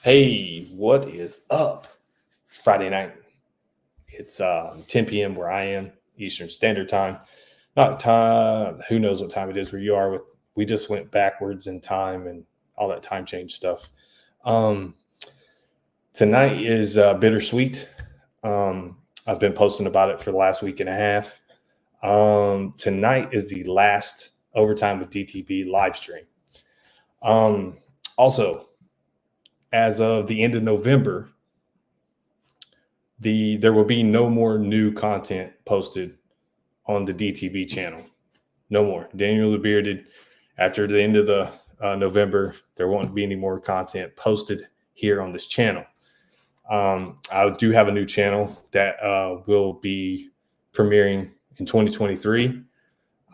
Hey, what is up? It's Friday night. It's 10 p.m. where I am, Eastern Standard Time. Not time. Who knows what time it is where you are? We just went backwards in time and all that time change stuff. Um, Tonight is bittersweet. I've been posting about it for the last week and a half. Tonight is the last Overtime with DTB live stream. Also, as of the end of November, there will be no more new content posted on the DTB channel. No more. Daniel the Bearded, after the end of the November, there won't be any more content posted here on this channel. I do have a new channel that will be premiering in 2023.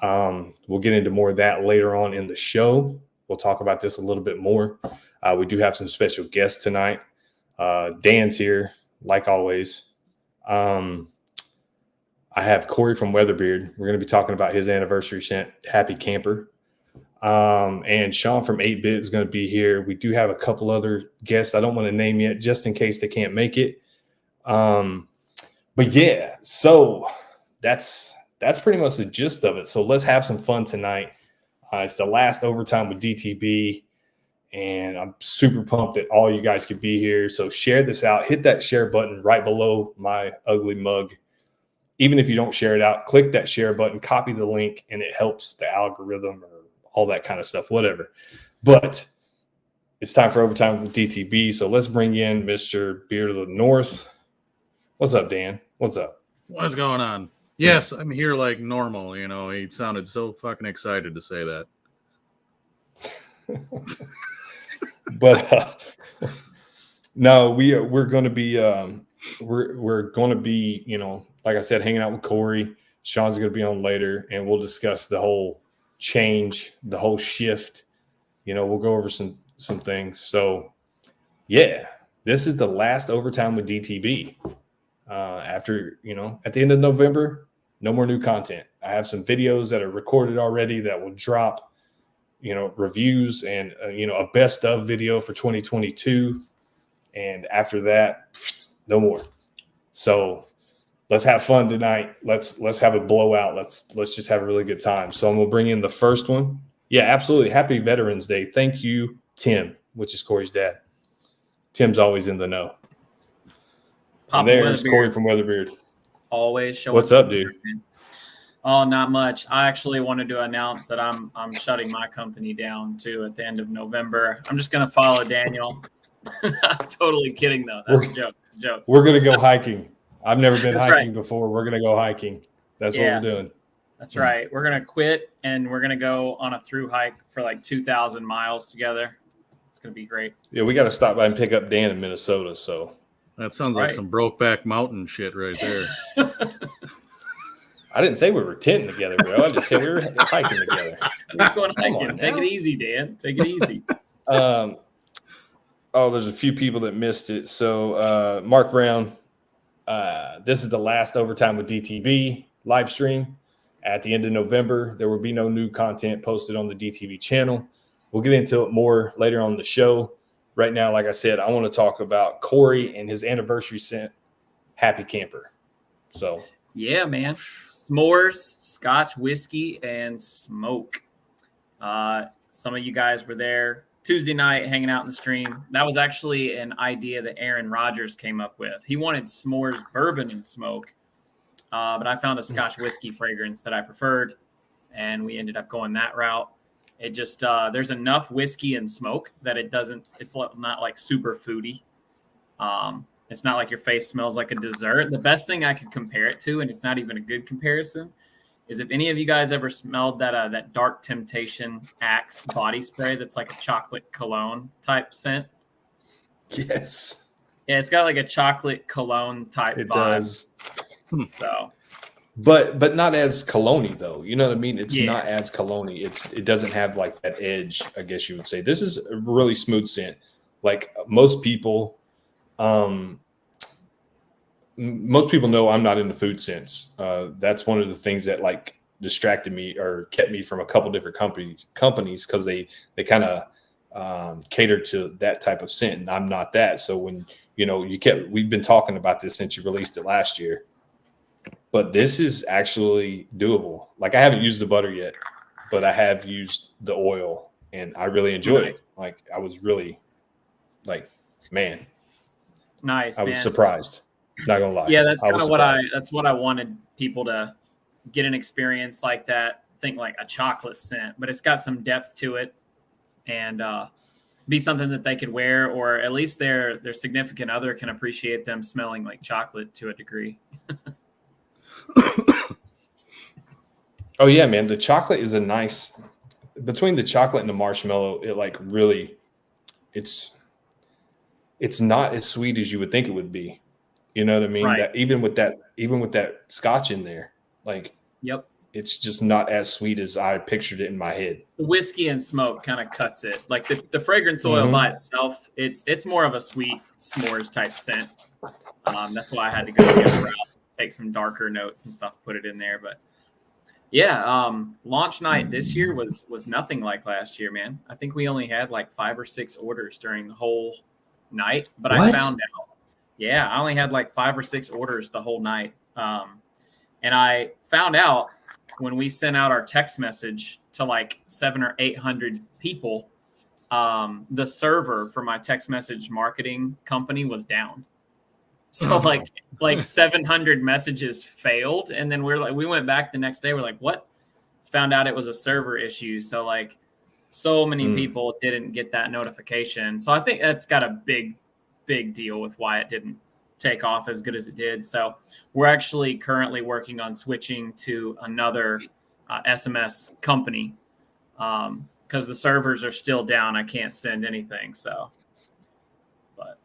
We'll get into more of that later on in the show. We'll talk about this a little bit more. We do have some special guests tonight. Dan's here, like always. I have Corey from Weatherbeard. We're going to be talking about his anniversary scent, Happy Camper. And Sean from 8-Bit is going to be here. We do have a couple other guests I don't want to name yet, just in case they can't make it. But yeah, so that's pretty much the gist of it. So let's have some fun tonight. It's the last Overtime with DTB, and I'm super pumped that all you guys could be here. So share this out. Hit that share button right below my ugly mug. Even if you don't share it out, click that share button, copy the link, and it helps the algorithm or all that kind of stuff, whatever. But it's time for Overtime with DTB. So let's bring in Mr. Beard of the North. What's up, Dan? What's up? What's going on? Yes, I'm here like normal. You know, he sounded so fucking excited to say that. But no, we're going to be we're going to be, you know, like I said, hanging out with Corey. Sean's going to be on later, and we'll discuss the whole change, the whole shift. You know, we'll go over some things. So yeah, this is the last Overtime with DTB. After, you know, at the end of November, no more new content. I have some videos that are recorded already that will drop, you know, reviews and, you know, a best of video for 2022. And after that, no more. So let's have fun tonight. Let's have a blowout. Let's just have a really good time. So I'm going to bring in the first one. Yeah, absolutely. Happy Veterans Day. Thank you, Tim, which is Corey's dad. Tim's always in the know. And there's Corey from Weatherbeard. Always showing. What's up, dude? Oh, not much. I actually wanted to announce that I'm shutting my company down too at the end of November. I'm just gonna follow Daniel. I'm totally kidding though. That's a joke. We're gonna go hiking. I've never been hiking before. We're gonna go hiking. That's what we're doing. That's right. We're gonna quit and we're gonna go on a through hike for like 2,000 miles together. It's gonna be great. Yeah, we got to stop by and pick up Dan in Minnesota. So. That sounds like some Brokeback Mountain shit right there. I didn't say we were tenting together, bro. I just said we were hiking together. We're going hiking. Take it easy, Dan. Take it easy. There's a few people that missed it. So Mark Brown, this is the last Overtime with DTB live stream. At the end of November, there will be no new content posted on the DTB channel. We'll get into it more later on the show. Right now, like I said, I want to talk about Corey and his anniversary scent, Happy Camper. So, yeah, man. S'mores, Scotch, whiskey, and smoke. Some of you guys were there Tuesday night hanging out in the stream. That was actually an idea that Aaron Rodgers came up with. He wanted s'mores, bourbon, and smoke. But I found a Scotch whiskey fragrance that I preferred, and we ended up going that route. It just there's enough whiskey and smoke that it's not like super foody. It's not like your face smells like a dessert. The best thing I could compare it to, and it's not even a good comparison, is if any of you guys ever smelled that Dark Temptation Axe body spray that's like a chocolate cologne type scent. Yes. Yeah, it's got like a chocolate cologne type vibe. It does. So. But not as cologne-y though. You know what I mean? It's not as cologne-y. It doesn't have like that edge, I guess you would say. This is a really smooth scent. Like most people know I'm not into food scents. That's one of the things that like distracted me or kept me from a couple different companies because they kind of cater to that type of scent, and I'm not that. So when we've been talking about this since you released it last year, but this is actually doable. Like I haven't used the butter yet, but I have used the oil, and I really enjoyed it. Like I was really like, man, nice. I was surprised. Not gonna lie. Yeah, that's kind of what I wanted people to get an experience like that. Think like a chocolate scent, but it's got some depth to it, and be something that they could wear, or at least their significant other can appreciate them smelling like chocolate to a degree. Oh yeah, man. The chocolate is between the chocolate and the marshmallow, it like really, it's not as sweet as you would think it would be. You know what I mean? Right. That even with that scotch in there, like, yep, it's just not as sweet as I pictured it in my head. The whiskey and smoke kind of cuts it. Like the fragrance oil by itself, it's more of a sweet s'mores type scent. That's why I had to go the other route, take some darker notes and stuff, put it in there. But yeah, launch night this year was nothing like last year, man. I think we only had like 5 or 6 orders during the whole night. But what? I found out, yeah, I only had like 5 or 6 orders the whole night. And I found out when we sent out our text message to like 700 or 800 people, the server for my text message marketing company was down. So like 700 messages failed. And then we went back the next day. We're like, what? Found out it was a server issue. So like so many people didn't get that notification. So I think that's got a big deal with why it didn't take off as good as it did. So we're actually currently working on switching to another SMS company because the servers are still down. I can't send anything. So, but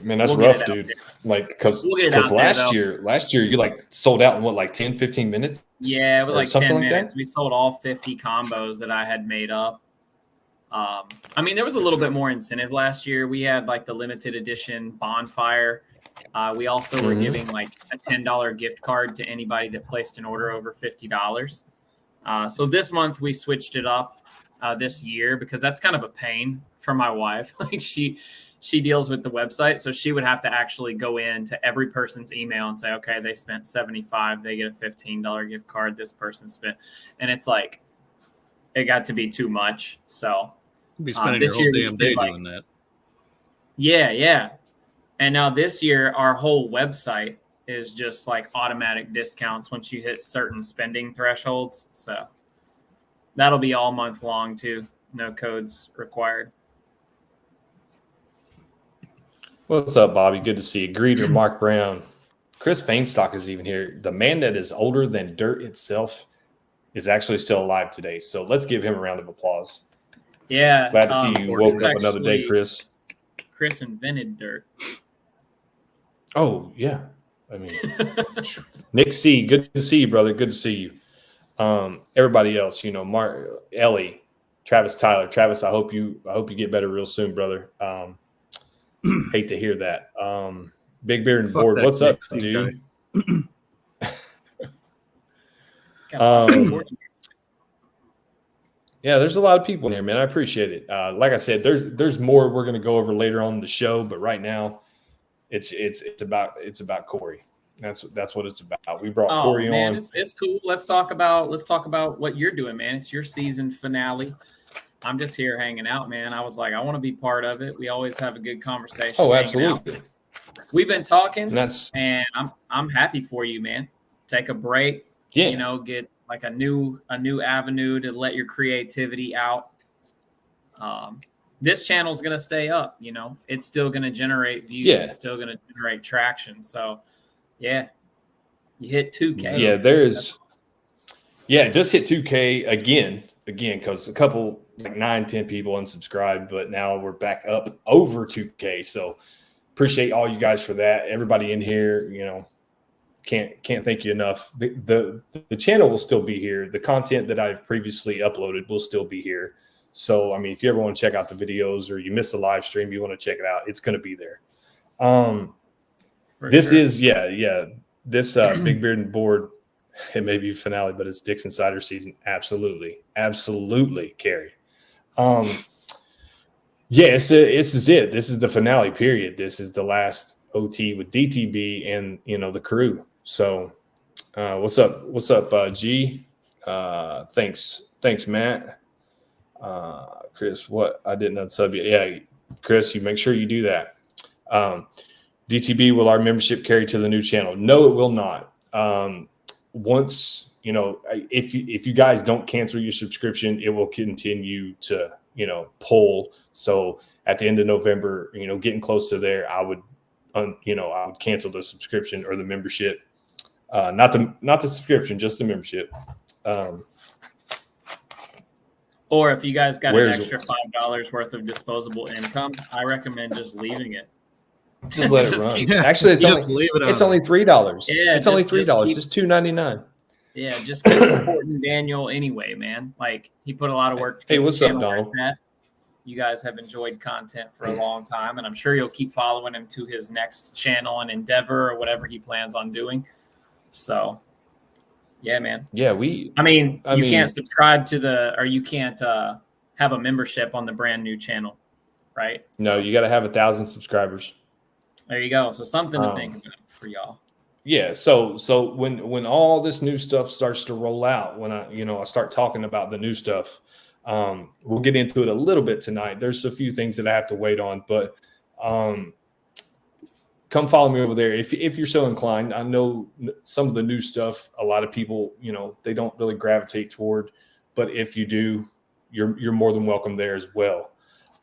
man, that's rough, dude. Like, because last year you like sold out in what, like 10, 15 minutes? Yeah, it was like 10 minutes. That? We sold all 50 combos that I had made up. I mean, there was a little bit more incentive last year. We had like the limited edition bonfire. We also were giving like a $10 gift card to anybody that placed an order over $50. So this month we switched it up this year because that's kind of a pain for my wife. Like she deals with the website, so she would have to actually go into every person's email and say, okay, they spent $75, they get a $15 gift card. This person spent, and it's like it got to be too much. So you'd be spending your whole damn day doing that. Yeah. And now this year, our whole website is just like automatic discounts once you hit certain spending thresholds. So that'll be all month long too. No codes required. What's up, Bobby? Good to see you. Greeter, Mark Brown. Chris Fainstock is even here. The man that is older than dirt itself is actually still alive today. So let's give him a round of applause. Yeah. Glad to see you woke up another day, Chris. Chris invented dirt. Oh, yeah. I mean, Nick C., good to see you, brother. Good to see you. Everybody else, Mark, Ellie, Travis Tyler. Travis, I hope you get better real soon, brother. Hate to hear that. Big Beard and Board, what's up, dude? Yeah, there's a lot of people in here, man. I appreciate it. Like I said, there's more we're going to go over later on in the show, but right now, it's about Corey. That's what it's about. We brought Corey on. It's cool. Let's talk about what you're doing, man. It's your season finale. I'm just here hanging out, man. I was like, I want to be part of it. We always have a good conversation. Oh, absolutely. We've been talking, and I'm happy for you, man. Take a break. Yeah. Get like a new avenue to let your creativity out. This channel is going to stay up, it's still going to generate views. Yeah. It's still going to generate traction. So yeah, you hit 2K. Yeah, just hit 2K again, because a couple, like 9-10 people unsubscribed, but now we're back up over 2K. So appreciate all you guys for that. Everybody in here, can't thank you enough. The channel will still be here. The content that I've previously uploaded will still be here. So, I mean, if you ever want to check out the videos or you miss a live stream, you want to check it out, it's going to be there. This Big Beard and Board, it may be finale, but it's Dick's Insider season. Absolutely, Carrie. Yeah, this is it. This is the finale period. This is the last OT with DTB and the crew. So what's up? What's up, G? Thanks, Matt. Chris, what I didn't unsub you. Yeah, Chris, you make sure you do that. DTB, will our membership carry to the new channel? No, it will not. Once if you guys don't cancel your subscription, it will continue to pull. So at the end of November, getting close to there, I would cancel the subscription or the membership. Not the subscription, just the membership. Or if you guys got an extra $5 worth of disposable income, I recommend just leaving it. Just let it run. Actually, it's only $3. Yeah, it's only $3. It's $2.99. Yeah, just keep supporting Daniel anyway, man. Like, he put a lot of work to Hey, what's up, Donald? You guys have enjoyed content for a long time, and I'm sure you'll keep following him to his next channel and endeavor or whatever he plans on doing. So, yeah, man. Yeah, you can't subscribe to you can't have a membership on the brand new channel, right? No, you got to have 1,000 subscribers. There you go. So something to think about for y'all. Yeah. So when all this new stuff starts to roll out, when I start talking about the new stuff, we'll get into it a little bit tonight. There's a few things that I have to wait on, but come follow me over there if you're so inclined. I know some of the new stuff, a lot of people, they don't really gravitate toward, but if you do, you're more than welcome there as well.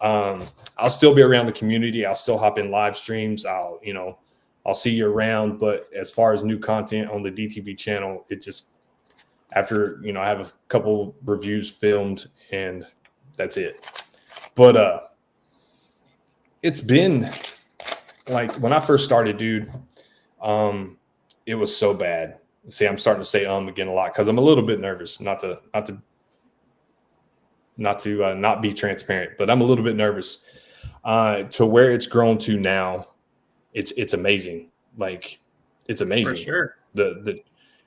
I'll still be around the community. I'll still hop in live streams. I'll see you around. But as far as new content on the DTB channel, it just after I have a couple reviews filmed and that's it. But it's been like when I first started, dude. It was so bad. See, I'm starting to say again a lot because I'm a little bit nervous. Not to not be transparent, but I'm a little bit nervous to where it's grown to now. It's amazing. Like, it's amazing. For sure. The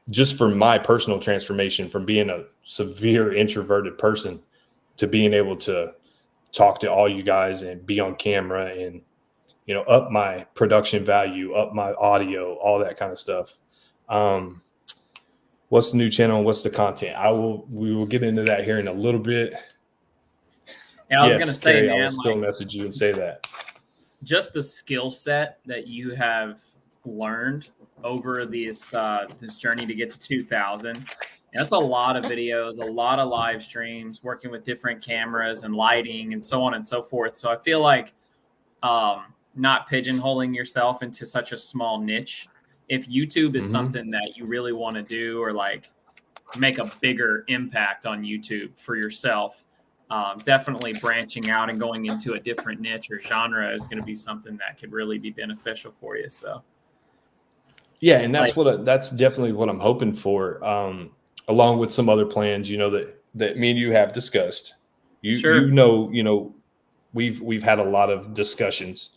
just for my personal transformation from being a severe introverted person to being able to talk to all you guys and be on camera and, up my production value, up my audio, all that kind of stuff. What's the new channel? What's the content? We will get into that here in a little bit. And I was going to say, Carrie, man, I will still message you and say that. Just the skill set that you have learned over this journey to get to 2,000. That's a lot of videos, a lot of live streams, working with different cameras and lighting and so on and so forth. So I feel like not pigeonholing yourself into such a small niche. If YouTube is something that you really want to do or like make a bigger impact on YouTube for yourself, definitely branching out and going into a different niche or genre is going to be something that could really be beneficial for you. So, yeah, and that's definitely what I'm hoping for. Along with some other plans, that me and you have discussed. Sure. We've had a lot of discussions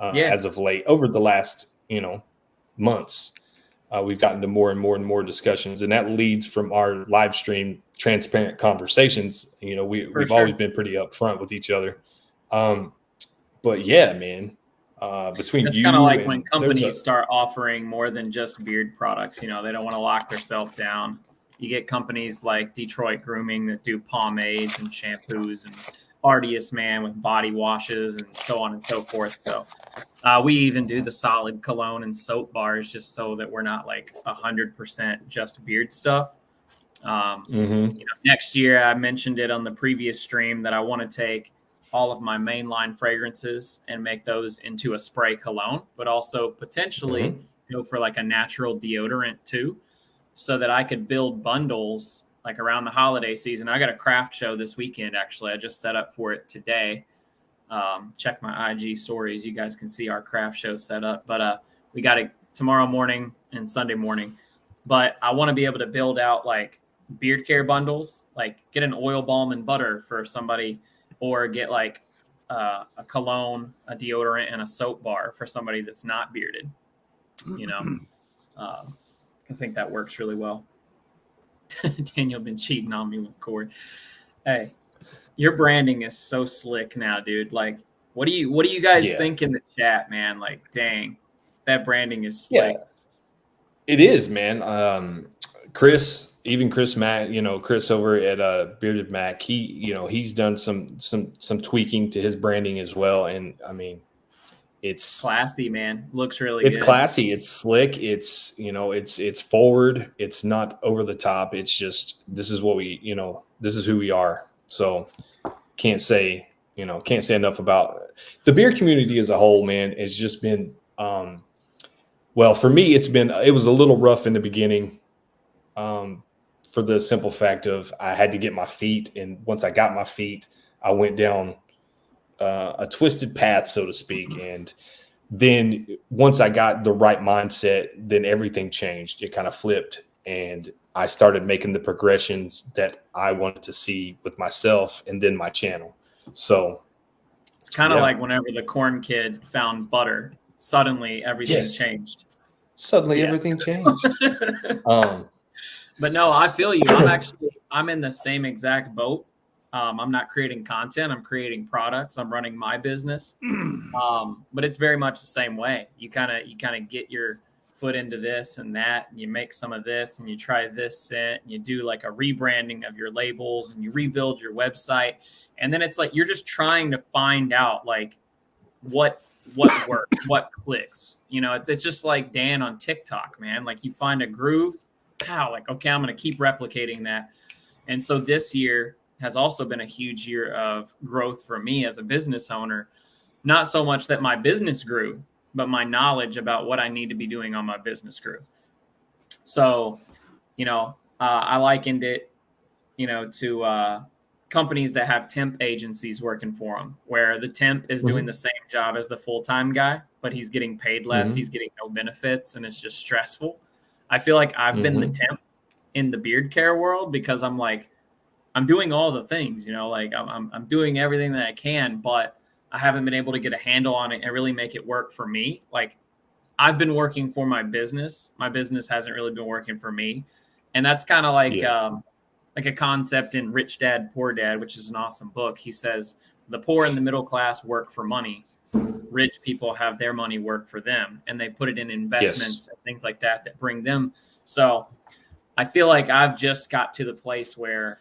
as of late over the last months. We've gotten to more and more and more discussions, and that leads from our live stream transparent conversations. We've always been pretty upfront with each other. But yeah, man, between that's kind of like when companies start offering more than just beard products. They don't want to lock themselves down. You get companies like Detroit Grooming that do pomades and shampoos, and Artius Man with body washes and so on and so forth. So we even do the solid cologne and soap bars just so that we're not like 100% just beard stuff. Next year, I mentioned it on the previous stream that I want to take all of my mainline fragrances and make those into a spray cologne, but also potentially go for like a natural deodorant too, so that I could build bundles like around the holiday season. I got a craft show this weekend. Actually, I just set up for it today. Check my IG stories. You guys can see our craft show set up, but we got it tomorrow morning and Sunday morning. But I want to be able to build out like beard care bundles, like get an oil balm and butter for somebody, or get like a cologne, a deodorant, and a soap bar for somebody that's not bearded. I think that works really well. Daniel been cheating on me with Corey. Hey, Your branding is so slick now, dude. Like, what do you guys Yeah. think in the chat, man? Like, dang, that branding is Yeah, slick. it is, man. Chris, even Chris Mack, Chris over at Bearded Mac, he's done some tweaking to his branding as well. And I mean, it's Classy, man. Looks really it's good. classy, it's slick, it's forward, it's not over the top. It's just this is what this is who we are. So can't say enough about the beer community as a whole, man. It's just been well, for me, it was a little rough in the beginning, for the simple fact of I had to get my feet, and once I got my feet, I went down a twisted path, so to speak. And then once I got the right mindset, then everything changed. It kind of flipped, and I started making the progressions that I wanted to see with myself and then my channel. So it's kind of like whenever the corn kid found butter, suddenly everything changed. Suddenly everything changed. But no, I feel you. I'm in the same exact boat. I'm not creating content. I'm creating products. I'm running my business. But it's very much the same way. You kind of get your foot into this and that, and you make some of this, and you try this scent, and you do like a rebranding of your labels, and you rebuild your website, and then it's like you're just trying to find out like what works, what clicks. It's just like Dan on TikTok, man. Like you find a groove, like okay, I'm gonna keep replicating that. And so this year has also been a huge year of growth for me as a business owner. Not so much that my business grew, but my knowledge about what I need to be doing on my business grew. So, I likened it, to companies that have temp agencies working for them, where the temp is doing the same job as the full-time guy, but he's getting paid less. He's getting no benefits, and it's just stressful. I feel like I've been the temp in the beard care world because I'm like, I'm doing all the things, like I'm doing everything that I can, but I haven't been able to get a handle on it and really make it work for me. Like I've been working for my business. My business hasn't really been working for me. And that's kind of like a concept in Rich Dad, Poor Dad, which is an awesome book. He says the poor and the middle class work for money. Rich people have their money work for them, and they put it in investments and things like that bring them. So I feel like I've just got to the place where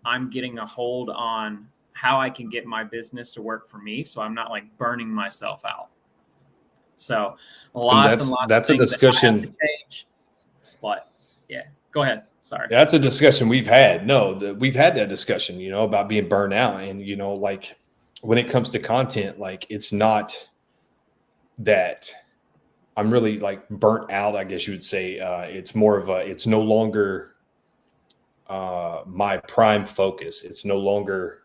I'm getting a hold on how I can get my business to work for me, so I'm not like burning myself out. So lots and lots that's of things a discussion that have to change. But yeah, go ahead. Sorry. That's a discussion we've had. We've had that discussion, about being burnt out. And, like when it comes to content, like it's not that I'm really like burnt out, I guess you would say. It's more of it's no longer my prime focus. It's no longer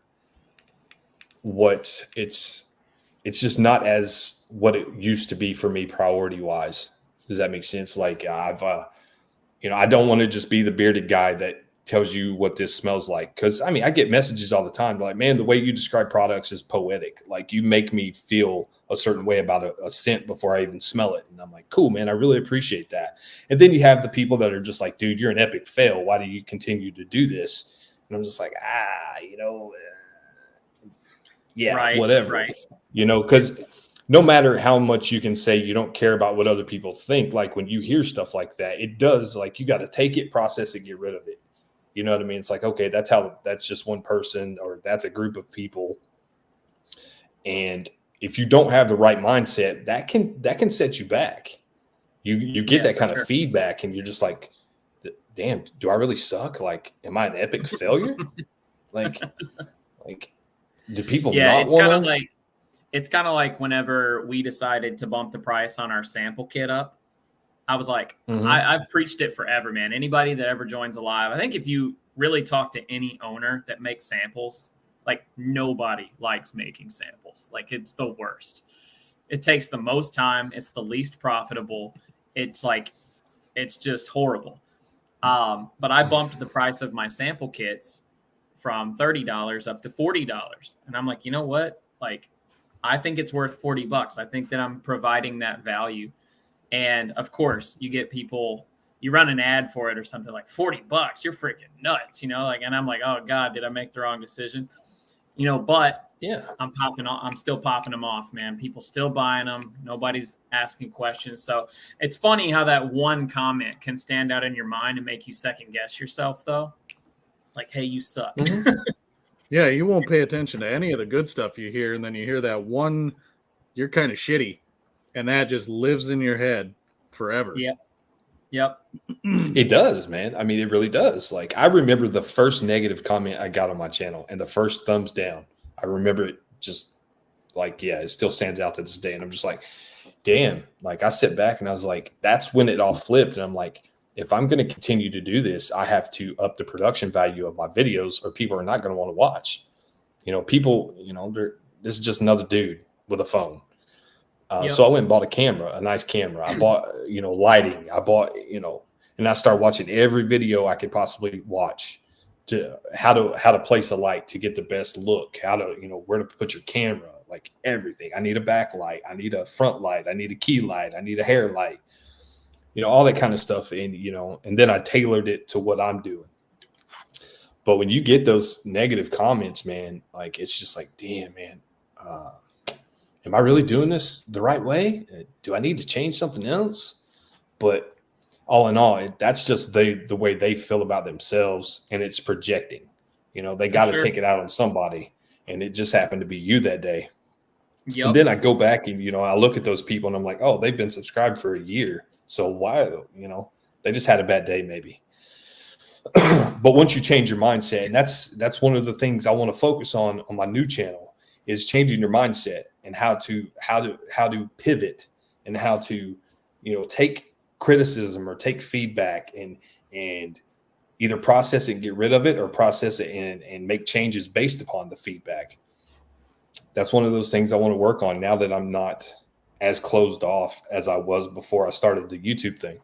it's just not as what it used to be for me priority wise. Does that make sense? Like I don't want to just be the bearded guy that tells you what this smells like. Cause I mean, I get messages all the time like, man, the way you describe products is poetic. Like you make me feel a certain way about a scent before I even smell it. And I'm like, cool, man, I really appreciate that. And then you have the people that are just like, dude, you're an epic fail. Why do you continue to do this? And I'm just like, whatever, right. Cause no matter how much you can say you don't care about what other people think, like when you hear stuff like that, it does, like you got to take it, process it, get rid of it. You know what I mean? It's like, okay, that's just one person or that's a group of people. And if you don't have the right mindset, that can set you back. You get that kind of feedback and you're just like, damn, do I really suck? Like, am I an epic failure? like do people not want to? It's kind of like whenever we decided to bump the price on our sample kit up, I was like, I've preached it forever, man. Anybody that ever joins a live, I think if you really talk to any owner that makes samples, like nobody likes making samples. Like it's the worst. It takes the most time. It's the least profitable. It's just horrible. But I bumped the price of my sample kits from $30 up to $40. And I'm like, you know what? Like, I think it's worth $40. I think that I'm providing that value. And of course, you get people, you run an ad for it or something like $40, you're freaking nuts, and I'm like, oh God, did I make the wrong decision? But Yeah. I'm still popping them off, man. People still buying them. Nobody's asking questions. So it's funny how that one comment can stand out in your mind and make you second guess yourself, though. Like, hey, you suck. Mm-hmm. Yeah, you won't pay attention to any of the good stuff you hear, and then you hear that one, you're kind of shitty, and that just lives in your head forever. Yep. It does, man. I mean, it really does. Like, I remember the first negative comment I got on my channel and the first thumbs down. I remember it just like, yeah, it still stands out to this day. And I'm just like, damn. Like, I sit back and I was like, that's when it all flipped. And I'm like, if I'm going to continue to do this, I have to up the production value of my videos or people are not going to want to watch. People, this is just another dude with a phone. So I went and bought a camera, a nice camera. I bought, lighting. I bought, and I started watching every video I could possibly watch to how to place a light to get the best look, how to, where to put your camera, like everything. I need a backlight. I need a front light. I need a key light. I need a hair light, all that kind of stuff. And, and then I tailored it to what I'm doing. But when you get those negative comments, man, like, it's just like, damn, man, am I really doing this the right way? Do I need to change something else? But all in all, that's just the way they feel about themselves, and it's projecting. They got to take it out on somebody, and it just happened to be you that day. Yep. And then I go back and, I look at those people and I'm like, oh, they've been subscribed for a year. So why, they just had a bad day maybe. But once you change your mindset, and that's one of the things I want to focus on my new channel, is changing your mindset and how to pivot and how to, take criticism or take feedback and either process it and get rid of it, or process it and make changes based upon the feedback. That's one of those things I want to work on now that I'm not as closed off as I was before I started the YouTube thing.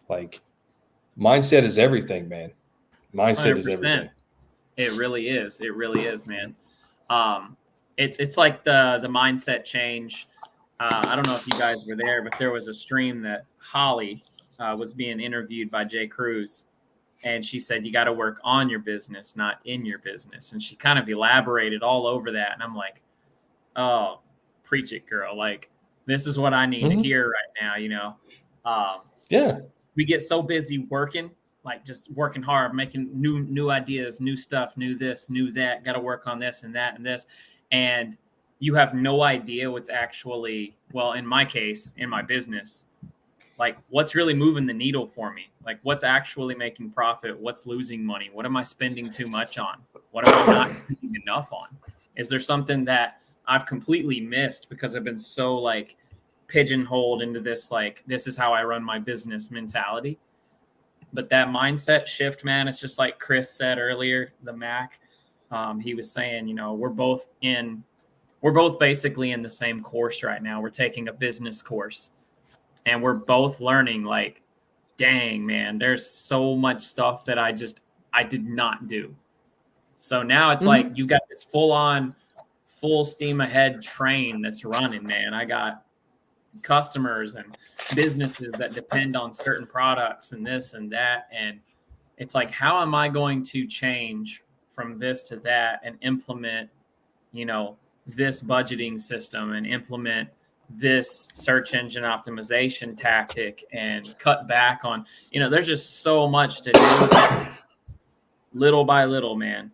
Like, mindset is everything, man. Mindset 100%. Is everything. It really is. It really is, man. It's like the mindset change. I don't know if you guys were there, but there was a stream that Holly was being interviewed by Jay Cruz, and she said, you got to work on your business, not in your business. And she kind of elaborated all over that. And I'm like, oh, preach it, girl. Like, this is what I need to hear right now, Yeah. We get so busy working, like just working hard, making new ideas, new stuff, new this, new that, got to work on this and that and this. And you have no idea what's actually, well, in my case, in my business, like what's really moving the needle for me? Like what's actually making profit? What's losing money? What am I spending too much on? What am I not spending enough on? Is there something that I've completely missed because I've been so like pigeonholed into this, like, this is how I run my business mentality? But that mindset shift, man, it's just like Chris said earlier, the Mac, he was saying, we're both basically in the same course right now. We're taking a business course and we're both learning, like, dang, man, there's so much stuff that I did not do. So now it's like, you got this full steam ahead train that's running, man. I got customers and businesses that depend on certain products and this and that. And it's like, how am I going to change from this to that and implement, this budgeting system and implement this search engine optimization tactic and cut back on, there's just so much to do little by little, man.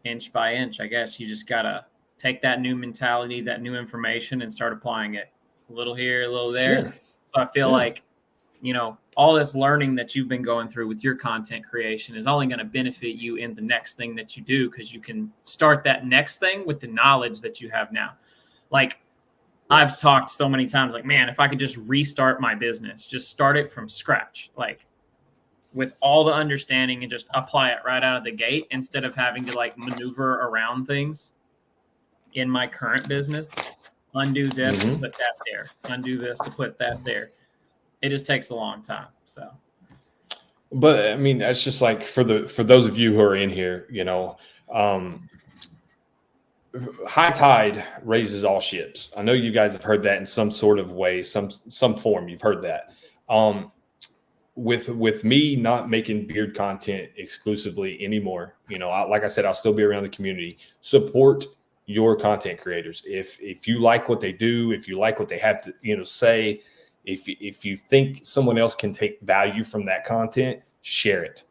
Inch by inch, I guess. You just got to take that new mentality, that new information, and start applying it a little here, a little there. Yeah. So I feel like, all this learning that you've been going through with your content creation is only going to benefit you in the next thing that you do, because you can start that next thing with the knowledge that you have now. Like, I've talked so many times, like, man, if I could just restart my business, just start it from scratch, like with all the understanding, and just apply it right out of the gate instead of having to like maneuver around things in my current business. Undo this to put that there. Undo this to put that there. It just takes a long time. So, but I mean, that's just like for those of you who are in here, high tide raises all ships. I know you guys have heard that in some sort of way, some form. You've heard that. with me not making beard content exclusively anymore, like I said, I'll still be around the community. Support your content creators. If you like what they do, if you like what they have to, say, if you think someone else can take value from that content, share it.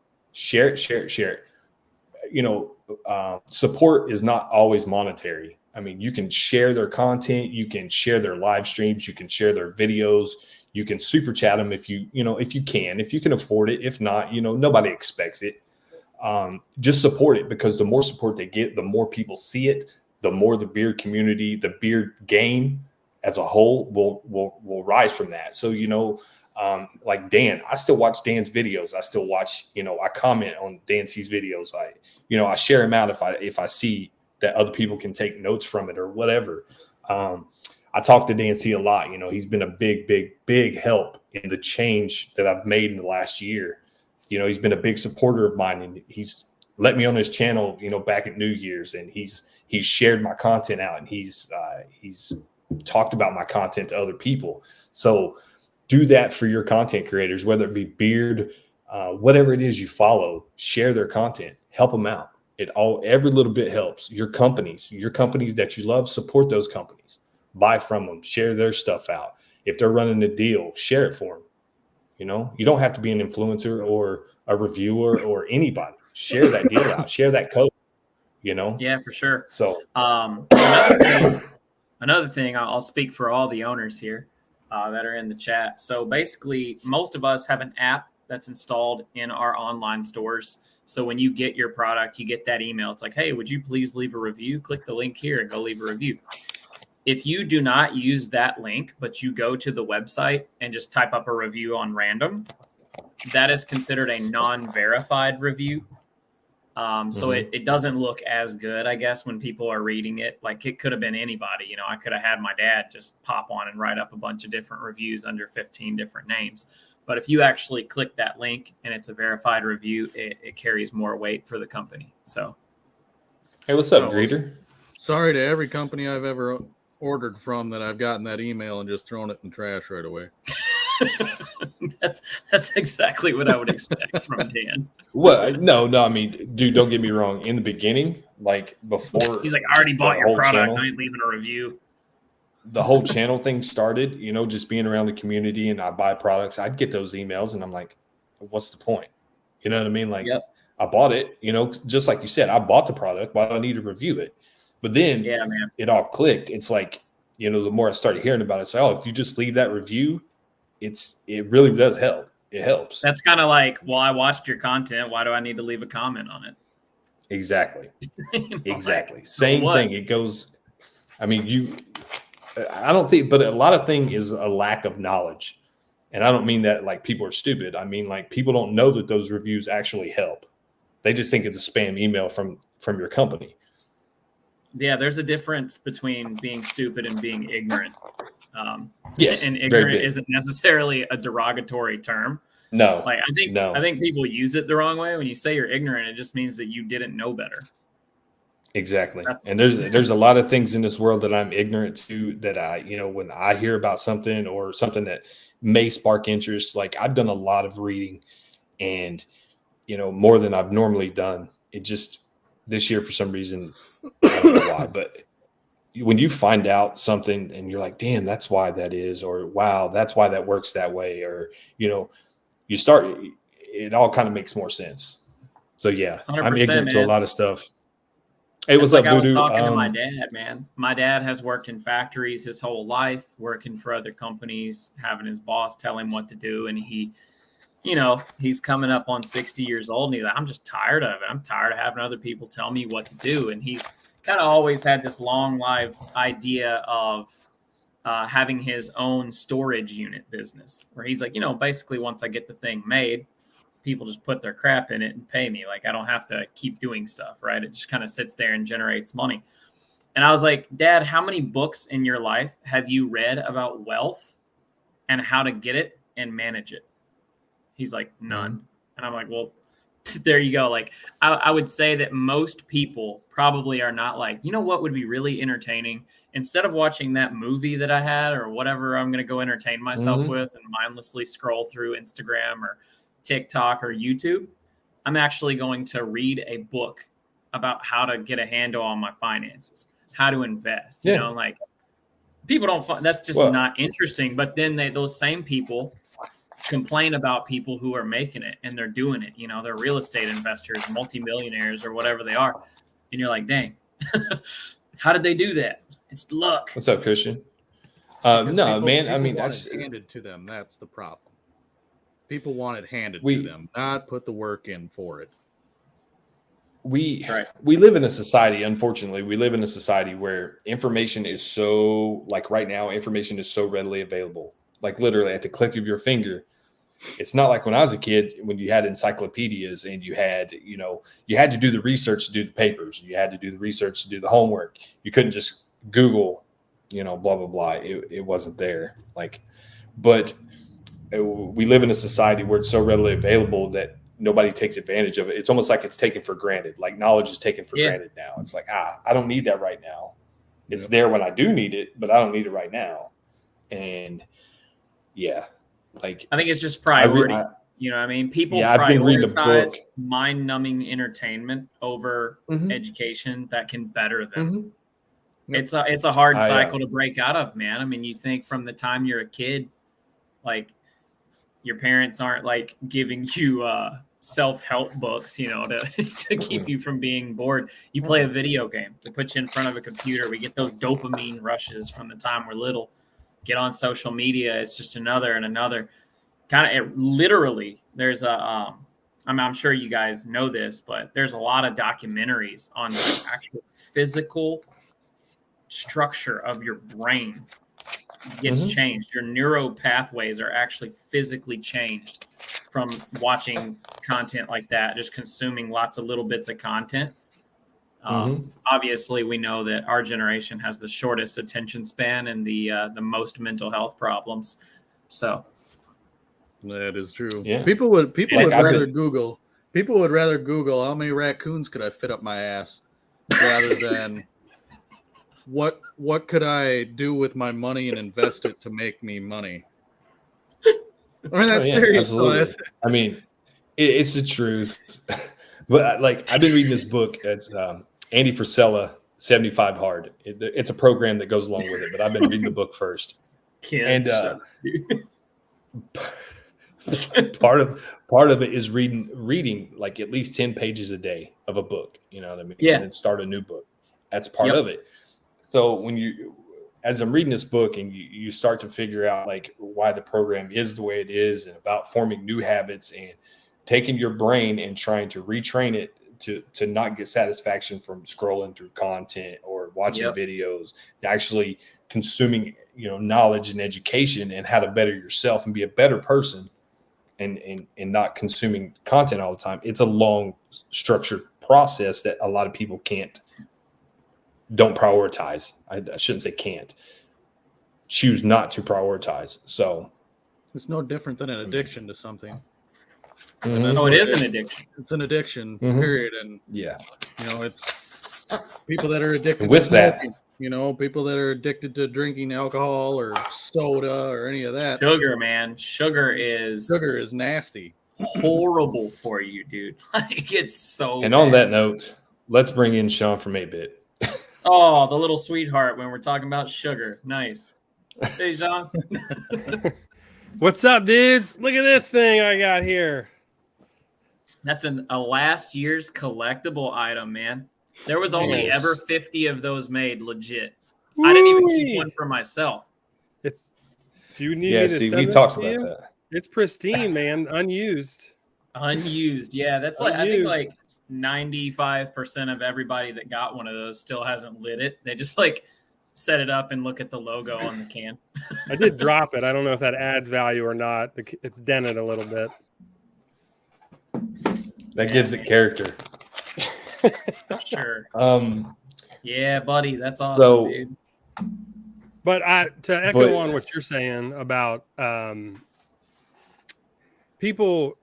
Support is not always monetary. I mean, you can share their content, you can share their live streams, you can share their videos, you can super chat them if you can afford it. If not, nobody expects it. Just support it, because the more support they get, the more people see it, the more the beard community, the beard game as a whole will rise from that. So, like Dan, I still watch Dan's videos. I still watch, I comment on Dan C's videos. I share them out if I see that other people can take notes from it or whatever. I talk to Dan C a lot. He's been a big help in the change that I've made in the last year. He's been a big supporter of mine, and he's let me on his channel, back at New Year's, and he's shared my content out, and he's talked about my content to other people. So do that for your content creators, whether it be beard, whatever it is you follow, share their content, help them out. Every little bit helps. Your companies that you love, support those companies, buy from them, share their stuff out. If they're running a deal, share it for them. You don't have to be an influencer or a reviewer or anybody. Share that deal out, share that code, Yeah, for sure. So another thing, I'll speak for all the owners here that are in the chat. So basically, most of us have an app that's installed in our online stores. So when you get your product, you get that email. It's like, hey, would you please leave a review? Click the link here and go leave a review. If you do not use that link, but you go to the website and just type up a review on random, that is considered a non-verified review. So it doesn't look as good, I guess, when people are reading it. Like, it could have been anybody. I could have had my dad just pop on and write up a bunch of different reviews under 15 different names. But if you actually click that link and it's a verified review, it carries more weight for the company. So, hey, what's up, Greeter? Sorry to every company I've ever ordered from that I've gotten that email and just thrown it in the trash right away. That's exactly what I would expect from Dan. Well, no. I mean, dude, don't get me wrong. In the beginning, like before, he's like, I already bought your product. Channel, I ain't leaving a review. The whole channel thing started, just being around the community, and I buy products. I'd get those emails, and I'm like, what's the point? You know what I mean? Like, yep. I bought it, just like you said, I bought the product. Why do I need to review it? But then it all clicked. It's like, the more I started hearing about it, it's like, oh, if you just leave that review, it really does help. It helps. That's kind of like, well, I watched your content. Why do I need to leave a comment on it? Exactly. Exactly. Like, same thing. It goes, I mean, I don't think, but a lot of thing is a lack of knowledge. And I don't mean that like people are stupid. I mean, like, people don't know that those reviews actually help. They just think it's a spam email from your company. Yeah, there's a difference between being stupid and being ignorant. Yes, and ignorant isn't necessarily a derogatory term. No, like I think people use it the wrong way. When you say you're ignorant, it just means that you didn't know better. Exactly. And there's a lot of things in this world that I'm ignorant to, that when I hear about something or something that may spark interest, like I've done a lot of reading, and more than I've normally done. It just, this year for some reason, I don't know why, but when you find out something and you're like, damn, that's why that is, or wow, that's why that works that way, or you start, it all kind of makes more sense. So yeah, I'm ignorant to a lot of stuff. Hey, what's up, Voodoo? I was talking to my dad, man. My dad has worked in factories his whole life, working for other companies, having his boss tell him what to do, and he's coming up on 60 years old, and he's like, I'm just tired of it. I'm tired of having other people tell me what to do. And he's kind of always had this long-lived idea of having his own storage unit business, where he's like, basically once I get the thing made, people just put their crap in it and pay me. Like, I don't have to keep doing stuff, right? It just kind of sits there and generates money. And I was like, Dad, how many books in your life have you read about wealth and how to get it and manage it? He's like, none. And I'm like, well, there you go. Like I would say that most people probably are not like, you know what would be really entertaining? Instead of watching that movie that I had or whatever I'm going to go entertain myself with and mindlessly scroll through Instagram or TikTok or YouTube, I'm actually going to read a book about how to get a handle on my finances, how to invest. You know, like people don't find that's just not interesting. But then those same people complain about people who are making it and they're doing it. You know, they're real estate investors, multimillionaires, or whatever they are. And you're like, dang, how did they do that? It's luck. What's up, Christian? No, man. I mean, that's handed to them. That's the problem. People want it handed to them, not put the work in for it. We live in a society, unfortunately, we live in a society where information is so, like right now, information is so readily available. Like literally at the click of your finger. It's not like when I was a kid, when you had encyclopedias and you had to do the research to do the papers. You had to do the research to do the homework. You couldn't just Google, blah, blah, blah. It wasn't there. But we live in a society where it's so readily available that nobody takes advantage of it. It's almost like it's taken for granted. Like knowledge is taken for granted now. It's like, I don't need that right now. It's there when I do need it, but I don't need it right now. And like I think it's just priority. You know what I mean? People prioritize mind-numbing entertainment over education that can better them. It's a hard cycle to break out of, man. I mean, you think from the time you're a kid, like your parents aren't like giving you self-help books, to keep you from being bored. You play a video game. They put you in front of a computer. We get those dopamine rushes from the time we're little. Get on social media. It's just another and another. Kind of literally, there's I'm sure you guys know this, but there's a lot of documentaries on the actual physical structure of your brain gets changed. Your neuro pathways are actually physically changed from watching content like that, just consuming lots of little bits of content. Obviously, we know that our generation has the shortest attention span and the most mental health problems. So that is true. Yeah. People would rather Google how many raccoons could I fit up my ass rather than what could I do with my money and invest it to make me money. I mean, that's serious. Absolutely. I mean, it's the truth. But like I've been reading this book. It's Andy Frisella, 75 Hard. It's a program that goes along with it, but I've been reading the book first. Part of it is reading like at least 10 pages a day of a book. You know what I mean? Yeah. And then start a new book. That's part of it. So as I'm reading this book and you start to figure out like why the program is the way it is and about forming new habits and taking your brain and trying to retrain it to not get satisfaction from scrolling through content or watching videos, to actually consuming, knowledge and education and how to better yourself and be a better person and not consuming content all the time. It's a long structured process that a lot of people don't prioritize. I shouldn't say can't. Choose not to prioritize. So it's no different than an addiction to something. It is an addiction. It's an addiction, period. And it's people that are addicted with to smoking, people that are addicted to drinking alcohol or soda or any of that. Sugar, man. Sugar is nasty. Horrible for you, dude. Like it's so And bad. On that note, let's bring in Sean from 8-Bit. Oh, the little sweetheart when we're talking about sugar. Nice. Hey, Sean. What's up, dudes? Look at this thing I got here. That's a last year's collectible item, man. There was only ever 50 of those made, legit. Whee! I didn't even keep one for myself. Do you need me to we talked about that. It's pristine, man. Unused. Unused. Yeah, that's like I think like 95% of everybody that got one of those still hasn't lit it. They just like set it up and look at the logo on the can. I did drop it. I don't know if that adds value or not. It's dented a little bit. That gives it character. Sure. Yeah, buddy, that's awesome, So, dude. But to echo on what you're saying about people,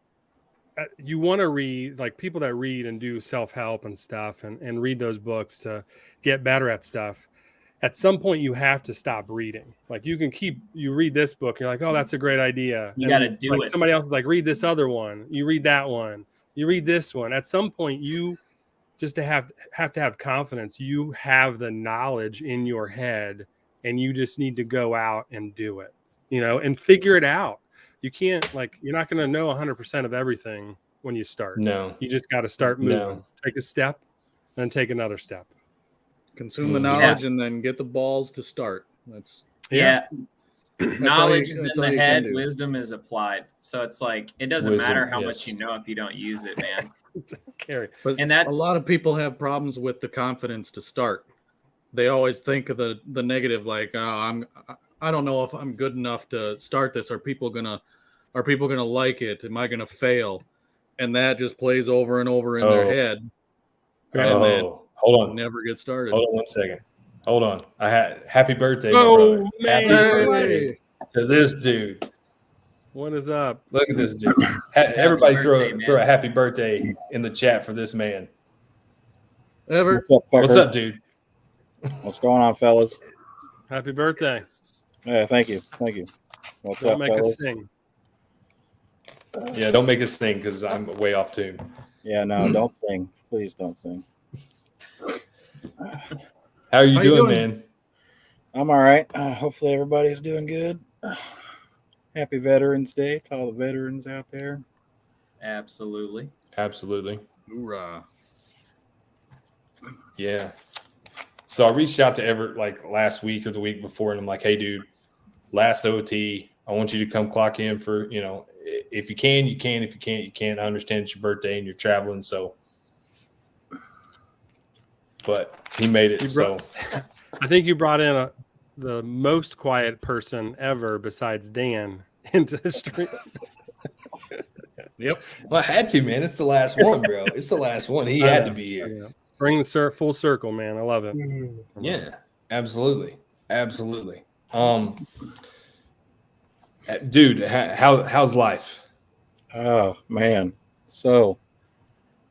you want to read, like people that read and do self-help and stuff and read those books to get better at stuff. At some point you have to stop reading. Like you read this book, and you're like, oh, that's a great idea. You got to do like it. Somebody else is like, read this other one. You read that one. You read this one. At some point you just have to have confidence. You have the knowledge in your head, and you just need to go out and do it, and figure it out. You can't, you're not going to know 100% of everything when you start. No. You just got to start moving. No. Take a step, then take another step. Consume the knowledge and then get the balls to start. That's knowledge is in the head, wisdom is applied. So it's like it doesn't matter how much you know if you don't use it, man. And that's a lot of people have problems with the confidence to start. They always think of the negative, like, oh, I don't know if I'm good enough to start this. Are people gonna like it? Am I gonna fail? And that just plays over and over in their head. And then hold on, never get started. Hold on 1 second. Hold on. Happy birthday, my brother. Man. Happy birthday to this dude. What is up? Look at this dude. Everybody throw a happy birthday in the chat for this man. What's up, dude? What's going on, fellas? Happy birthday. Yeah, thank you. What's up, make fellas? Us sing. Yeah, don't make us sing because I'm way off tune. Yeah, no, don't sing. Please don't sing. How are you doing, man? I'm all right. Hopefully everybody's doing good. Happy Veterans Day to all the veterans out there. Absolutely. Hoorah. Yeah. So I reached out to Everett last week or the week before, and I'm like, hey, dude, last OT, I want you to come clock in for, if you can, you can. If you can't, you can't. I understand it's your birthday and you're traveling, so. But he made it, I think you brought in the most quiet person ever besides Dan into the stream. Yep. Well, I had to, man. It's the last one, bro. It's the last one. He had to be here. Bring the full circle, man. I love it. Yeah, absolutely. Dude, how's life? Oh, man. So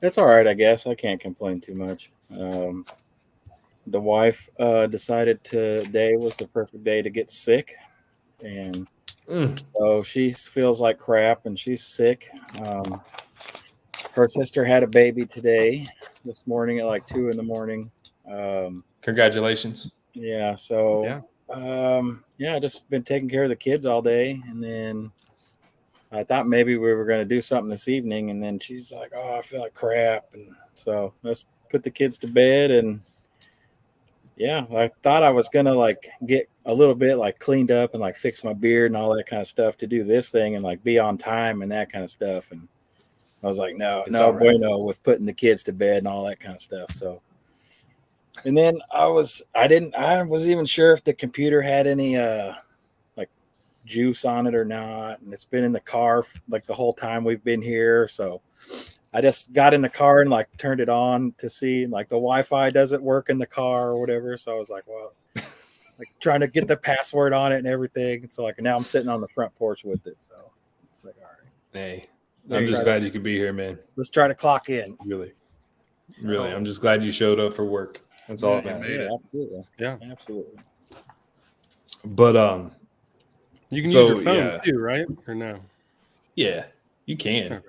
it's all right, I guess. I can't complain too much. The wife decided today was the perfect day to get sick, and so she feels like crap and she's sick. Her sister had a baby this morning at 2 a.m. Congratulations. Yeah, so just been taking care of the kids all day, and then I thought maybe we were going to do something this evening, and then she's like, oh, I feel like crap, and so let's put the kids to bed. And I thought I was gonna get a little bit cleaned up and fix my beard and all that kind of stuff to do this thing and be on time and that kind of stuff. And I was like, no bueno with putting the kids to bed and all that kind of stuff. So, and then I wasn't even sure if the computer had any juice on it or not, and it's been in the car the whole time we've been here. So I just got in the car and turned it on to see the Wi-Fi doesn't work in the car or whatever. So I was like, well, trying to get the password on it and everything. So now I'm sitting on the front porch with it. So it's all right. Hey, I'm just glad you could be here, man. Let's try to clock in. Really. I'm just glad you showed up for work. That's all that matters. Absolutely. Yeah, absolutely. But you can use your phone too, right? Or no? Yeah, you can. Okay.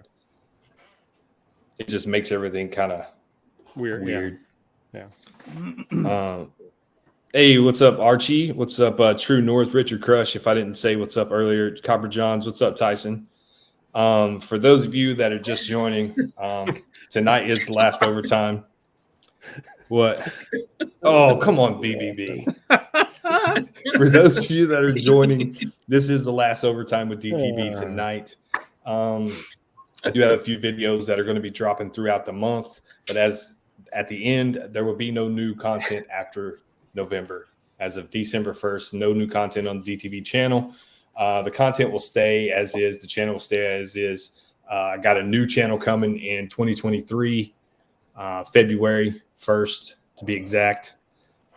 It just makes everything kind of weird. Yeah. Hey, what's up, Archie? What's up, True North, Richard Crush? If I didn't say what's up earlier, Copper Johns. What's up, Tyson? For those of you that are just joining, tonight is the last overtime. What? Oh, come on, BBB. For those of you that are joining, this is the last overtime with DTB tonight. I do have a few videos that are going to be dropping throughout the month, but at the end, there will be no new content after November. As of December 1st, no new content on the DTV channel. The content will stay as is. The channel will stay as is. I got a new channel coming in 2023, February 1st to be exact.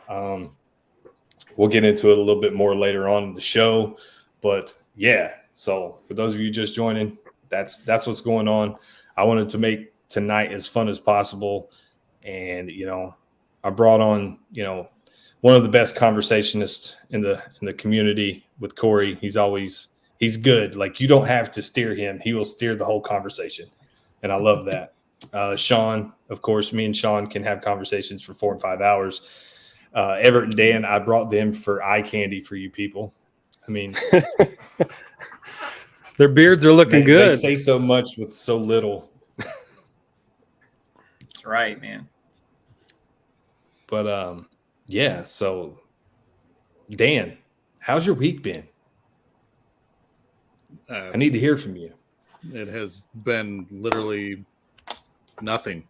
We'll get into it a little bit more later on in the show, but yeah. So for those of you just joining, that's what's going on. I wanted to make tonight as fun as possible. And, I brought on, one of the best conversationists in the community with Corey. He's good. Like, you don't have to steer him. He will steer the whole conversation. And I love that. Sean, of course, me and Sean can have conversations for 4 and 5 hours. Everett and Dan, I brought them for eye candy for you people. I mean, their beards are looking good. They say so much with so little. That's right, man. But yeah. So, Dan, how's your week been? I need to hear from you. It has been literally nothing.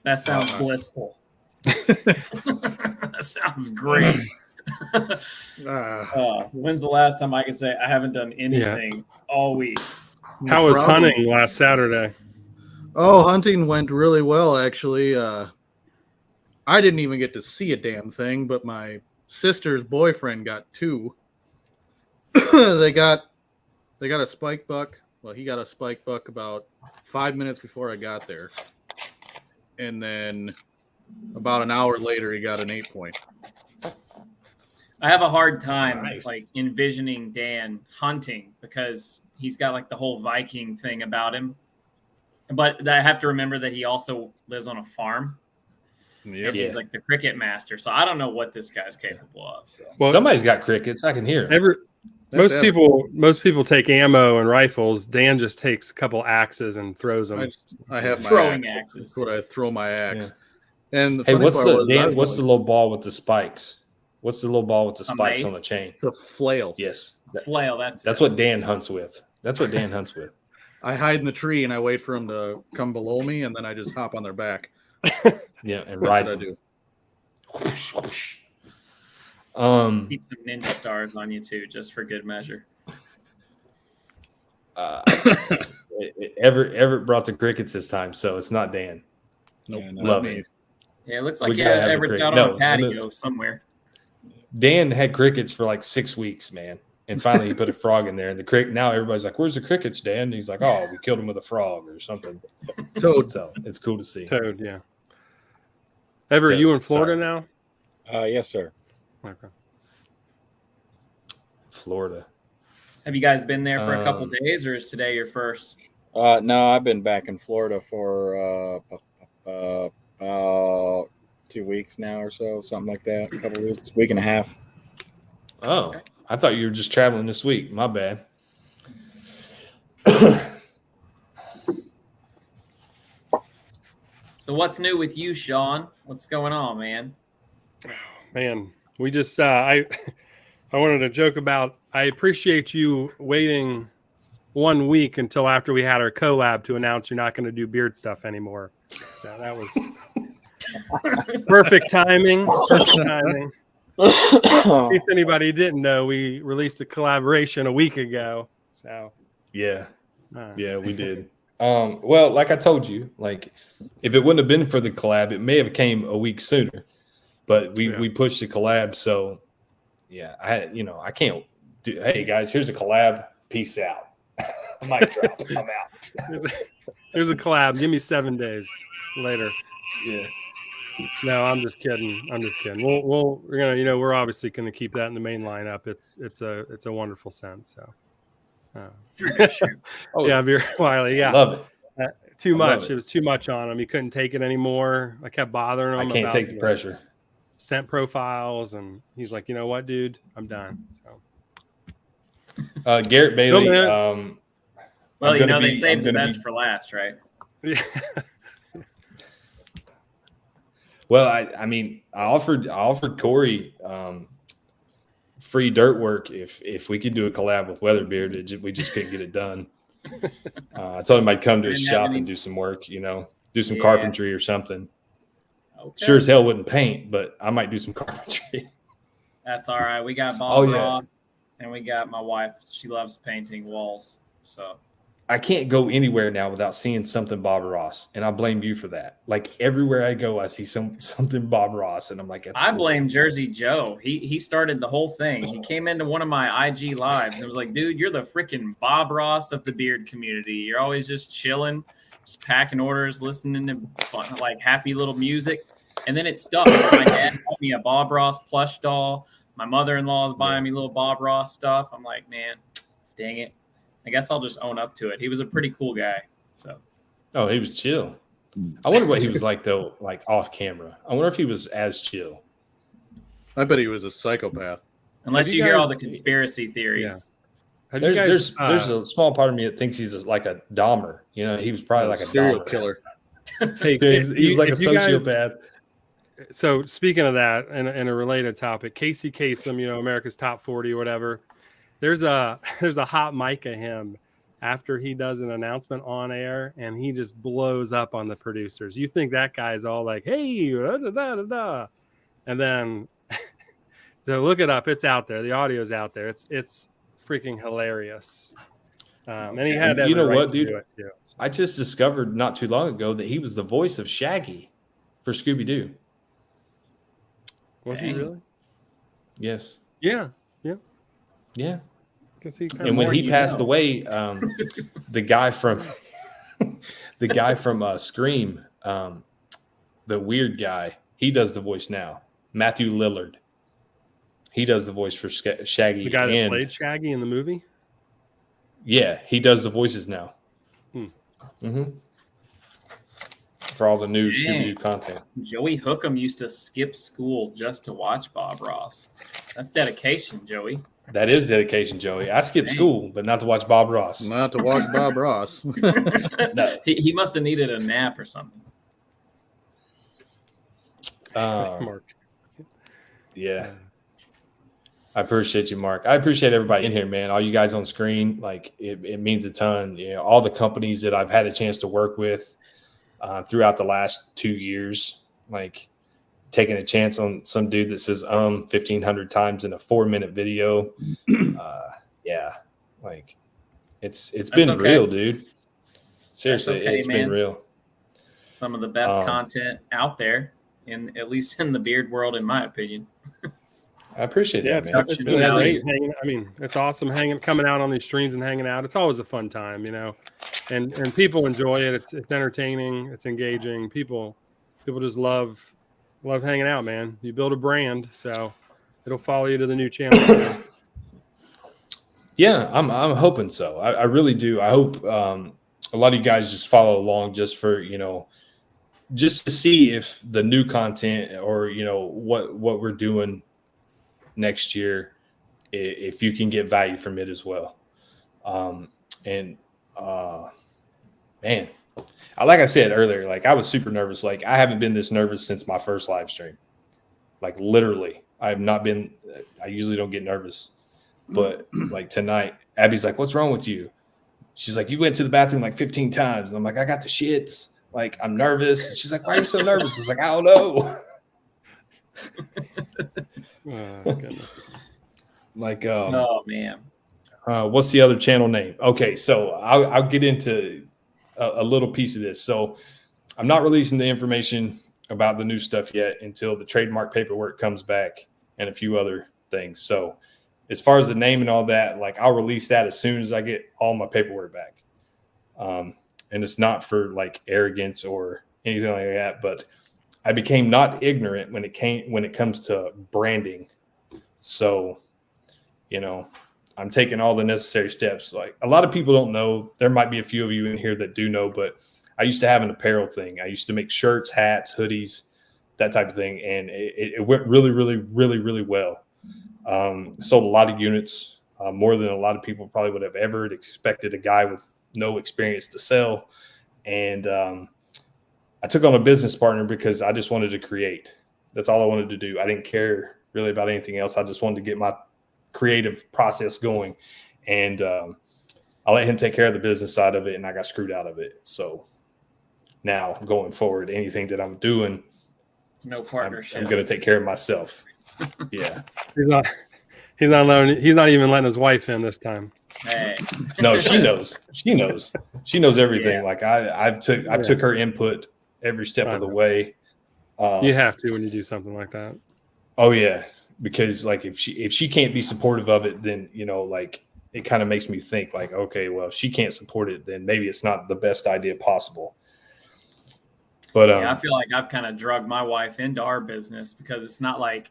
That sounds blissful. That sounds great. When's the last time I could say I haven't done anything all week? How was hunting last Saturday? Oh, hunting went really well, actually. I didn't even get to see a damn thing, but my sister's boyfriend got 2. They got a spike buck. Well, he got a spike buck about 5 minutes before I got there. And then about an hour later, he got an 8-point. I have a hard time like envisioning Dan hunting because he's got like the whole Viking thing about him. But I have to remember that he also lives on a farm. Yep. He's like the cricket master. So I don't know what this guy's capable of. So. Well, somebody's got crickets. I can hear him. Most people take ammo and rifles. Dan just takes a couple axes and throws them. I have throwing my axes. That's what I throw my axe. Yeah. And hey, what's the little ball with the spikes? What's the little ball with the spikes on the chain? It's a flail. Yes, flail. That's what Dan hunts with. That's what Dan hunts with. I hide in the tree and I wait for them to come below me, and then I just hop on their back. Yeah, and ride. That's what I do. Whoosh, whoosh. Keep some ninja stars on you too, just for good measure. Everett brought the crickets this time, so it's not Dan. Nope, love it. Yeah, it looks like Everett's out on a patio somewhere. Dan had crickets for like 6 weeks, man, and finally he put a frog in there. And the cricket now everybody's like, "Where's the crickets, Dan?" And he's like, "Oh, we killed him with a frog or something." Toad. So it's cool to see. Toad, yeah. Everett, you in Florida now? Yes, sir. Okay. Florida. Have you guys been there for a couple days, or is today your first? No, I've been back in Florida for about 2 weeks now or so, something like that. A couple weeks, week and a half. Oh, okay. I thought you were just traveling this week. My bad. So what's new with you, Sean? What's going on, man? Man, we just I wanted to joke about. I appreciate you waiting 1 week until after we had our collab to announce you're not going to do beard stuff anymore. So that was perfect timing. Perfect timing. In case anybody didn't know, we released a collaboration a week ago. So yeah, we did. Well, like I told you, like if it wouldn't have been for the collab, it may have came a week sooner. But we pushed the collab, so yeah, I can't do. Hey guys, here's a collab. Peace out. Mic drop. I'm out. Here's a collab. Give me 7 days later. Yeah. No, I'm just kidding. We're gonna, we're obviously gonna keep that in the main lineup. It's a wonderful sense. So. Yeah, Beer Wiley. Yeah, love it. Too much. It was too much on him. He couldn't take it anymore. I kept bothering him. I can't take the pressure. Scent profiles, and he's like, you know what, dude, I'm done. So, Garrett Bailey. Well, they saved the best for last, right? Yeah. Well, I mean, I offered Corey free dirt work if we could do a collab with Weatherbeard. We just couldn't get it done. I told him I'd come to his shop and do some work, do some carpentry or something. Okay. Sure as hell wouldn't paint, but I might do some carpentry. That's all right. We got Bob Ross, and we got my wife. She loves painting walls. So I can't go anywhere now without seeing something Bob Ross, and I blame you for that. Like everywhere I go, I see something Bob Ross, and I'm like, that's I cool. blame Jersey Joe. He started the whole thing. He came into one of my IG lives and was like, dude, you're the freaking Bob Ross of the beard community. You're always just chilling, just packing orders, listening to fun, like happy little music. And then it stuck. My dad bought me a Bob Ross plush doll. My mother-in-law is buying me little Bob Ross stuff. I'm like, man, dang it. I guess I'll just own up to it. He was a pretty cool guy. So, oh, he was chill. I wonder what he was like though, like off camera. I wonder if he was as chill. I bet he was a psychopath. Unless you hear all the conspiracy theories. Yeah. There's a small part of me that thinks he's like a Dahmer. You know, he was probably like a serial Dahmer killer. Hey, he was like a sociopath. So speaking of that, and a related topic, Casey Kasem, you know, America's Top 40 or whatever. There's a hot mic of him after he does an announcement on air, and he just blows up on the producers. You think that guy's all like, "Hey, da, da, da, da, da." And then so look it up. It's out there. The audio's out there. It's freaking hilarious. And he had you know right what, to dude? do it too. I just discovered not too long ago that he was the voice of Shaggy for Scooby-Doo. Was he really? Yes. Yeah. And when he passed away, the guy from Scream, the weird guy, he does the voice now. Matthew Lillard. He does the voice for Shaggy. The guy that played Shaggy in the movie? Yeah, he does the voices now. For all the new Scooby-Doo content. Joey Hookham used to skip school just to watch Bob Ross. That's dedication, Joey. That is dedication, Joey. I skipped school, but not to watch Bob Ross. Not to watch Bob Ross. No. He must have needed a nap or something. Mark. Yeah. I appreciate you, Mark. I appreciate everybody in here, man. All you guys on screen, like it means a ton. You know, all the companies that I've had a chance to work with throughout the last 2 years, like taking a chance on some dude that says 1,500 times in a 4-minute video. Yeah, like it's been real, dude. Seriously, it's been real. Some of the best content out there, at least in the beard world, in my opinion. I appreciate that, man. It's been great hanging. I mean, it's awesome coming out on these streams and hanging out. It's always a fun time, you know, and people enjoy it. It's entertaining. It's engaging. People just love hanging out, man. You build a brand, so it'll follow you to the new channel. Yeah, I'm hoping so. I really do. I hope a lot of you guys just follow along just for, you know, just to see if the new content or, you know, what we're doing next year, if you can get value from it as well. Man, like I said earlier, like I was super nervous. Like I haven't been this nervous since my first live stream. Like literally, I have not been. I usually don't get nervous, but like tonight, Abby's like, "What's wrong with you?" She's like, "You went to the bathroom like 15 times," and I'm like, "I got the shits. Like I'm nervous." And she's like, "Why are you so nervous?" It's like, "I don't know." Oh, goodness. Like, oh man, what's the other channel name? Okay, so I'll get into a little piece of this. So I'm not releasing the information about the new stuff yet until the trademark paperwork comes back and a few other things. So as far as the name and all that, like I'll release that as soon as I get all my paperwork back. And it's not for like arrogance or anything like that, but I became not ignorant when it comes to branding. So, you know, I'm taking all the necessary steps. Like a lot of people don't know. There might be a few of you in here that do know, but I used to have an apparel thing. I used to make shirts, hats, hoodies, that type of thing. And it went really, really, really, really well. Sold a lot of units, more than a lot of people probably would have ever expected a guy with no experience to sell. And I took on a business partner because I just wanted to create. That's all I wanted to do. I didn't care really about anything else. I just wanted to get my creative process going. And I let him take care of the business side of it, and I got screwed out of it. So now going forward, anything that I'm doing, no partnership. I'm going to take care of myself. Yeah. He's not even letting his wife in this time. Hey. No, she knows. She knows everything. Yeah. Like I took her input every step of the way. You have to when you do something like that. Oh yeah, because like if she can't be supportive of it, then like it kind of makes me think like, okay, well, if she can't support it, then maybe it's not the best idea possible. But I feel like I've kind of drugged my wife into our business because it's not like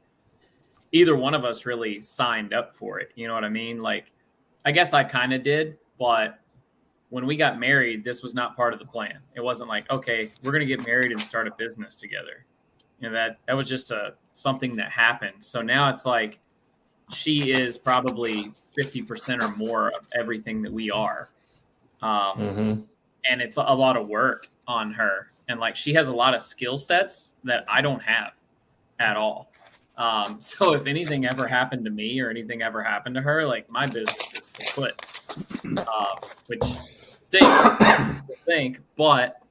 either one of us really signed up for it. You know what I mean? Like, I guess I kind of did, but when we got married, this was not part of the plan. It wasn't like, okay, we're going to get married and start a business together. That was just something that happened. So now it's like she is probably 50% or more of everything that we are. And it's a lot of work on her. And like, she has a lot of skill sets that I don't have at all. So if anything ever happened to me or anything ever happened to her, like my business is kaput, which stinks to think, but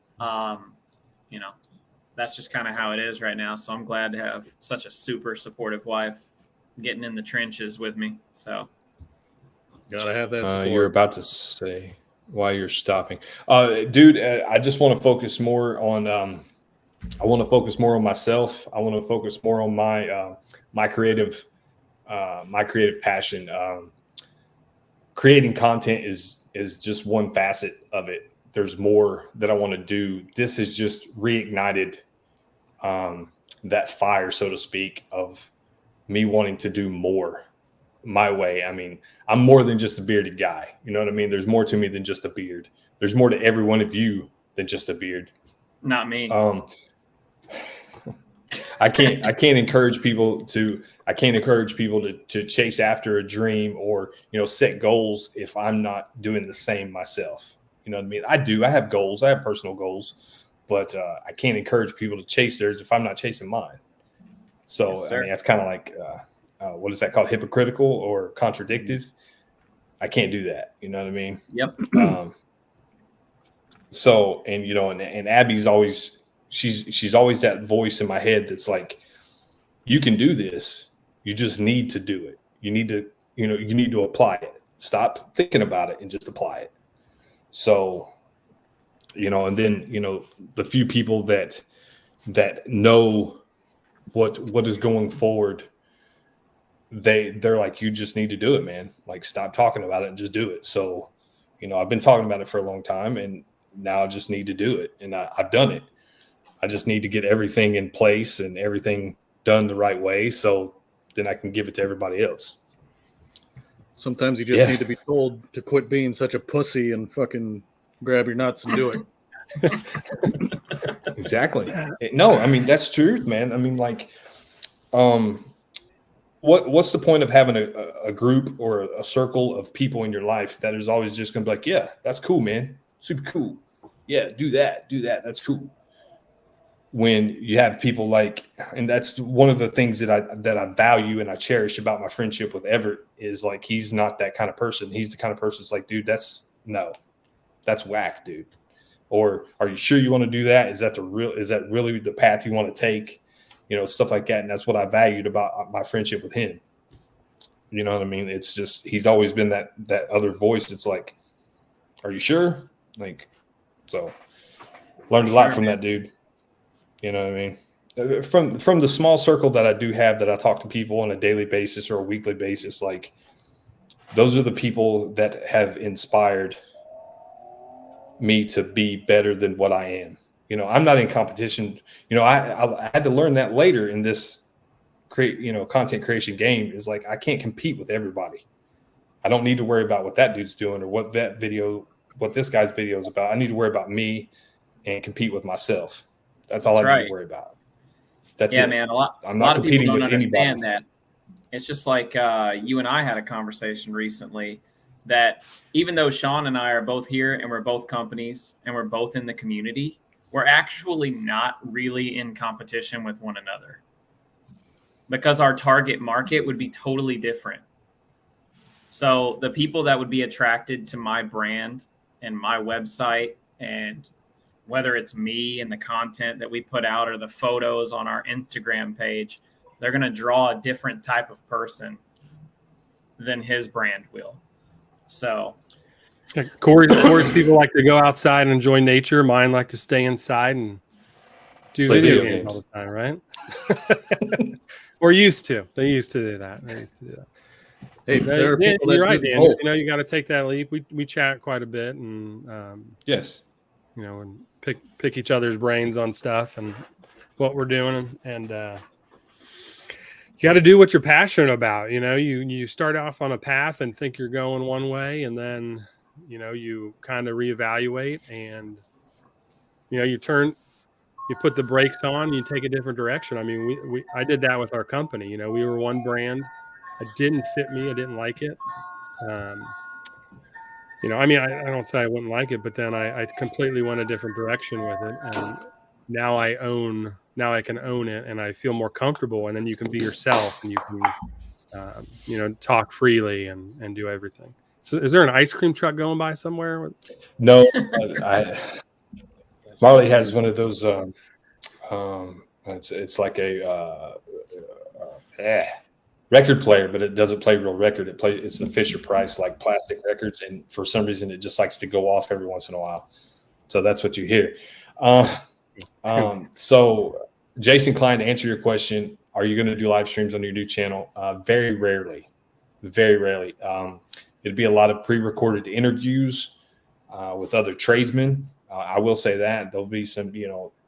that's just kind of how it is right now. So I'm glad to have such a super supportive wife getting in the trenches with me. So gotta have that support. You're about to say why you're stopping, dude. I just want to focus more on. I want to focus more on myself. I want to focus more on my creative passion. Creating content is just one facet of it. There's more that I want to do. This has just reignited that fire, so to speak, of me wanting to do more my way. I mean, I'm more than just a bearded guy. You know what I mean? There's more to me than just a beard. There's more to every one of you than just a beard. Not me. I can't encourage people to chase after a dream or set goals if I'm not doing the same myself. You know what I mean? I have goals. I have personal goals, but I can't encourage people to chase theirs if I'm not chasing mine. So Yes, I mean, that's kind of like what is that called? Hypocritical or contradictive? I can't do that. You know what I mean? Yep. So and Abby's always. She's always that voice in my head that's like, you can do this. You just need to do it. You need to apply it. Stop thinking about it and just apply it. So, and then, the few people that know what is going forward, they're like, you just need to do it, man. Like, stop talking about it and just do it. So, I've been talking about it for a long time and now I just need to do it. And I've done it. I just need to get everything in place and everything done the right way, so then I can give it to everybody else. Sometimes you just need to be told to quit being such a pussy and fucking grab your nuts and do it. Exactly. No, I mean, that's true, man. I mean, like, what's the point of having a group or a circle of people in your life that is always just going to be like, yeah, that's cool, man. Super cool. Yeah, do that. That's cool. When you have people like, and that's one of the things that I value and I cherish about my friendship with Everett is like, he's not that kind of person. He's the kind of person that's like, dude, that's whack, dude. Or are you sure you want to do that? Is that really the path you want to take? Stuff like that. And that's what I valued about my friendship with him. You know what I mean? It's just, he's always been that other voice. It's like, are you sure? Like, so learned a lot from that dude. You know what I mean? From the small circle that I do have, that I talk to people on a daily basis or a weekly basis, like, those are the people that have inspired me to be better than what I am. I'm not in competition. I had to learn that later in this content creation game, is like, I can't compete with everybody. I don't need to worry about what that dude's doing or what this guy's video is about. I need to worry about me and compete with myself. That's all I need to worry about. That's it. Man. I'm not competing with anybody. That it's just like you and I had a conversation recently that even though Sean and I are both here and we're both companies and we're both in the community, we're actually not really in competition with one another because our target market would be totally different. So the people that would be attracted to my brand and my website, and whether it's me and the content that we put out or the photos on our Instagram page, they're going to draw a different type of person than his brand will. So Corey's people like to go outside and enjoy nature. Mine like to stay inside and do Play video video games all games. the time, right? Or used to. They used to do that. Hey, there are people that you're right, do Dan. both. You got to take that leap. We chat quite a bit, and Yes. and pick each other's brains on stuff and what we're doing, and you got to do what you're passionate about. You start off on a path and think you're going one way, and then you kind of reevaluate, and you put the brakes on, you take a different direction. I mean, I did that with our company. We were one brand. It didn't fit me. I didn't like it. I mean, I don't say I wouldn't like it, but then I completely went a different direction with it. And now I can own it, and I feel more comfortable. And then you can be yourself, and you can, talk freely and do everything. So is there an ice cream truck going by somewhere? No, Marley has one of those. It's like a record player, but it doesn't play real record. It's the Fisher Price, like plastic records, and for some reason it just likes to go off every once in a while. So that's what you hear. So Jason Klein, to answer your question, are you going to do live streams on your new channel? Very rarely. It'd be a lot of pre-recorded interviews with other tradesmen. I will say that there'll be some,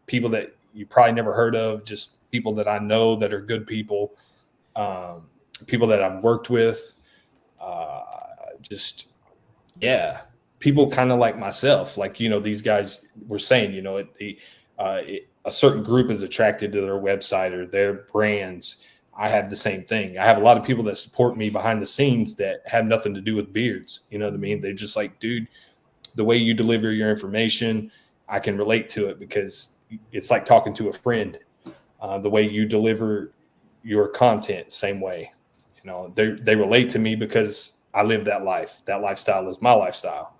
people that you probably never heard of, just people that I know that are good people. People that I've worked with, people kind of like myself. Like, these guys were saying, a certain group is attracted to their website or their brands. I have the same thing. I have a lot of people that support me behind the scenes that have nothing to do with beards. You know what I mean? They're just like, dude, the way you deliver your information, I can relate to it because it's like talking to a friend. The way you deliver your content, same way. They relate to me because I live that life. That lifestyle is my lifestyle.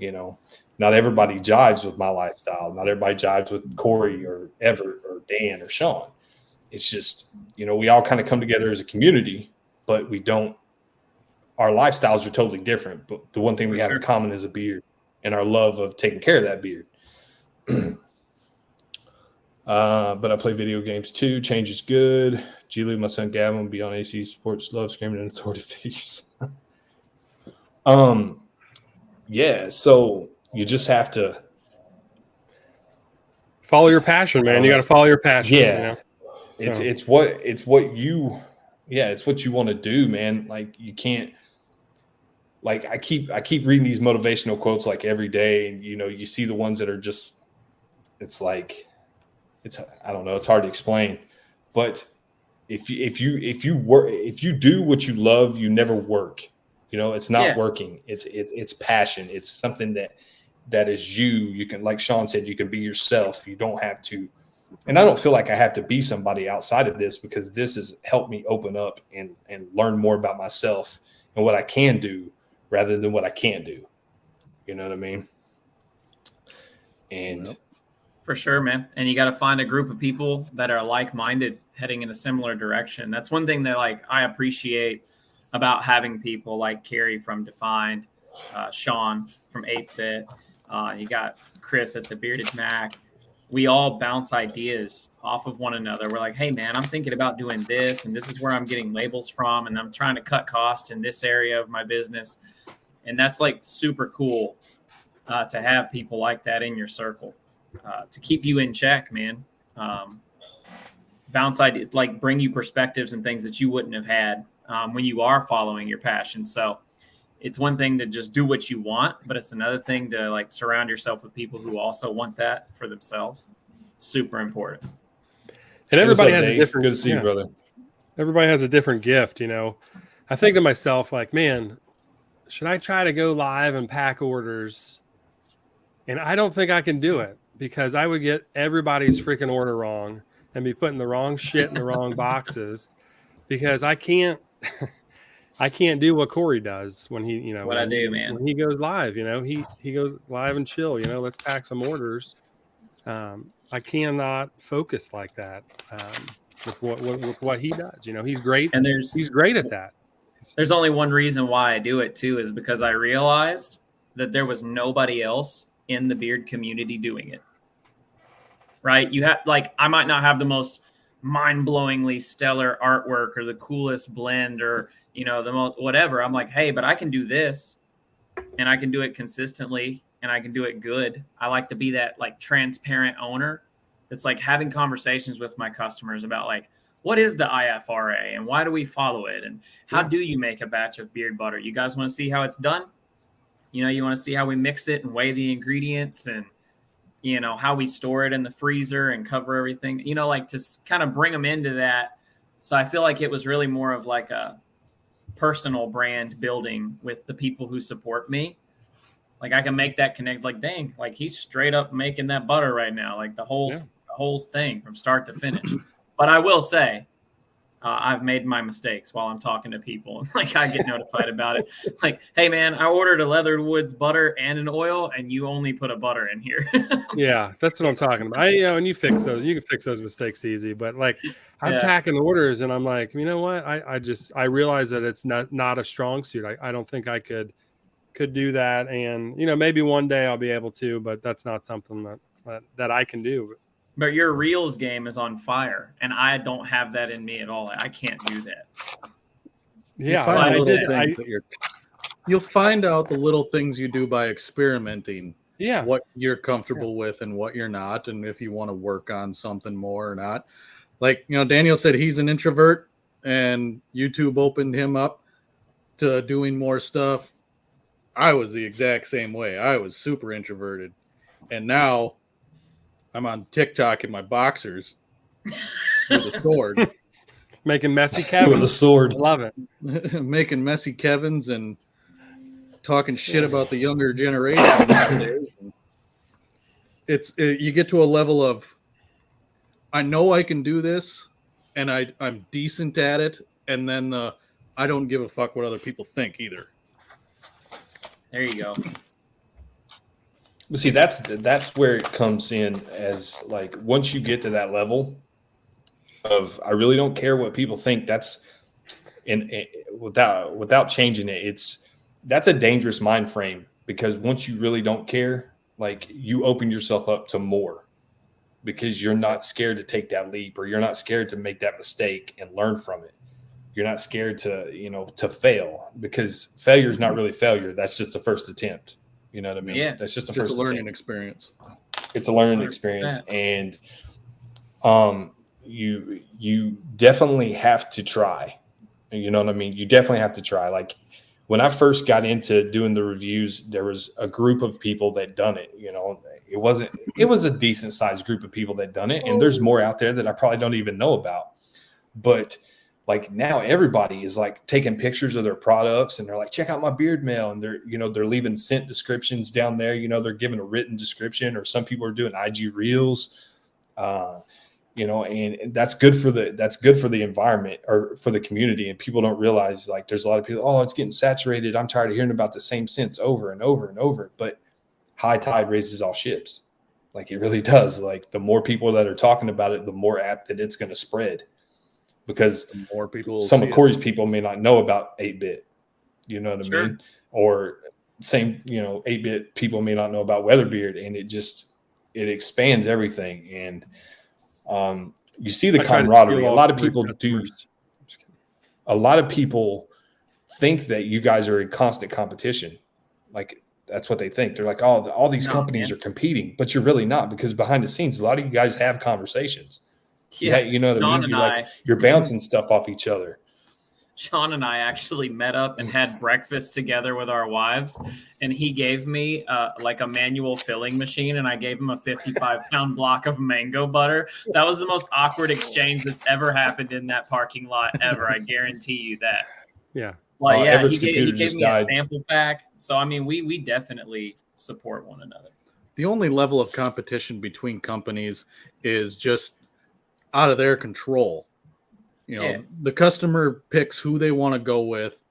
Not everybody jives with my lifestyle. Not everybody jives with Corey or Everett or Dan or Sean. It's just, we all kind of come together as a community, but we don't. Our lifestyles are totally different. But the one thing we have in common is a beard and our love of taking care of that beard. But I play video games too. Change is good. G-Lou, my son Gavin, will be on AC Sports Love, screaming and authority figures. Yeah, so you just have to follow your passion, man. You got to follow your passion. Yeah. It's what you want to do, man. Like, you can't, like, I keep reading these motivational quotes like every day, and you see the ones that are just, it's like, I don't know, it's hard to explain, but if you do what you love, you never work. It's not working. It's passion. It's something that is you. You can, like Sean said, you can be yourself. You don't have to. And I don't feel like I have to be somebody outside of this, because this has helped me open up and learn more about myself and what I can do rather than what I can't do. You know what I mean? And for sure, man. And you got to find a group of people that are like-minded, heading in a similar direction. That's one thing that, like, I appreciate about having people like Carrie from Defined, Sean from 8-Bit. You got Chris at the Bearded Mac. We all bounce ideas off of one another. We're like, hey, man, I'm thinking about doing this, and this is where I'm getting labels from, and I'm trying to cut costs in this area of my business. And that's, like, super cool to have people like that in your circle to keep you in check, man. Bounce ideas, like, bring you perspectives and things that you wouldn't have had when you are following your passion. So it's one thing to just do what you want, but it's another thing to, like, surround yourself with people who also want that for themselves. Super important. And everybody has a different. Good to see you, brother. Everybody has a different gift. I think to myself, like, man, should I try to go live and pack orders? And I don't think I can do it, because I would get everybody's freaking order wrong and be putting the wrong shit in the wrong boxes, because I can't do what Corey does when he, That's what I do, man. When he goes live, he goes live and chill, let's pack some orders. I cannot focus like that with what he does. He's great. And he's great at that. There's only one reason why I do it too, is because I realized that there was nobody else in the beard community doing it. Right? You have, like, I might not have the most mind-blowingly stellar artwork or the coolest blend or, you know, the most whatever. I'm like, hey, but I can do this, and I can do it consistently, and I can do it good. I like to be that like transparent owner that's like having conversations with my customers about like, what is the IFRA and why do we follow it? And how do you make a batch of beard butter? You guys want to see how it's done? You know, you want to see how we mix it and weigh the ingredients and, you know, how we store it in the freezer and cover everything, you know, like to kind of bring them into that. So I feel like it was really more of like a personal brand building with the people who support me. Like I can make that connect, like, dang, like he's straight up making that butter right now. Like the whole thing from start to finish. But I will say, I've made my mistakes while I'm talking to people. Like I get notified about it. Like, hey man, I ordered a Leatherwoods butter and an oil, and you only put a butter in here. Yeah, that's what I'm talking about. You know, and you fix those. You can fix those mistakes easy. But like, I'm packing orders, and I'm like, you know what? I realize that it's not a strong suit. I don't think I could do that. And you know, maybe one day I'll be able to, but that's not something that I can do. But your reels game is on fire, and I don't have that in me at all. I can't do that. Yeah, you'll find out the little things you do by experimenting. Yeah, what you're comfortable with and what you're not, and if you want to work on something more or not. Like, you know, Daniel said he's an introvert, and YouTube opened him up to doing more stuff. I was the exact same way. I was super introverted, and now I'm on TikTok in my boxers with a sword. Making messy Kevins. With a sword. Love it. Making messy Kevins and talking shit about the younger generation. You get to a level of, I know I can do this, and I'm decent at it, and then I don't give a fuck what other people think either. There you go. But see, that's where it comes in, as like once you get to that level of I really don't care what people think. That's without changing it. That's a dangerous mind frame, because once you really don't care, like you open yourself up to more, because you're not scared to take that leap, or you're not scared to make that mistake and learn from it. You're not scared to fail, because failure is not really failure. That's just the first attempt. You know what I mean? Yeah. That's just the It's first a learning attempt. experience. It's a learning 100%. experience. And you definitely have to try. You know what I mean? You definitely have to try. Like when I first got into doing the reviews, there was a group of people that done it. You know, it was a decent sized group of people that done it. And there's more out there that I probably don't even know about. But like now everybody is like taking pictures of their products, and they're like, check out my beard mail. And they're leaving scent descriptions down there. You know, they're giving a written description, or some people are doing IG reels, and that's good for the environment, or for the community. And people don't realize, like, there's a lot of people, oh, it's getting saturated. I'm tired of hearing about the same scents over and over and over. But high tide raises all ships. Like it really does. Like the more people that are talking about it, the more apt that it's going to spread. Because more people, some of Corey's people may not know about 8-bit, you know what I Sure. mean? Or same, 8-bit people may not know about Weatherbeard, and it expands everything. And you see the camaraderie. A lot of people do. A lot of people think that you guys are in constant competition. Like that's what they think. They're like, oh, all these companies are competing, but you're really not, because behind the scenes, a lot of you guys have conversations. Yeah, you know what I mean? You're bouncing stuff off each other. Sean and I actually met up and had breakfast together with our wives, and he gave me like a manual filling machine, and I gave him a 55-pound block of mango butter. That was the most awkward exchange that's ever happened in that parking lot ever. I guarantee you that. Yeah. Well, yeah, Everett's he gave me died. a sample pack. So, I mean, we definitely support one another. The only level of competition between companies is just out of their control. The customer picks who they want to go with,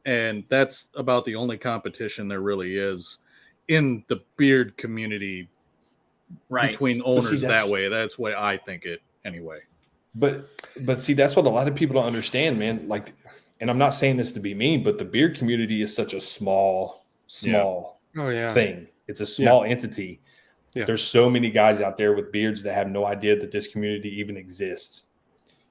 and that's about the only competition there really is in the beard community, right, between owners. That way, that's the way I think it anyway. But see, that's what a lot of people don't understand, man. Like and I'm not saying this to be mean, but the beard community is such a small thing. It's a small entity. Yeah. There's so many guys out there with beards that have no idea that this community even exists.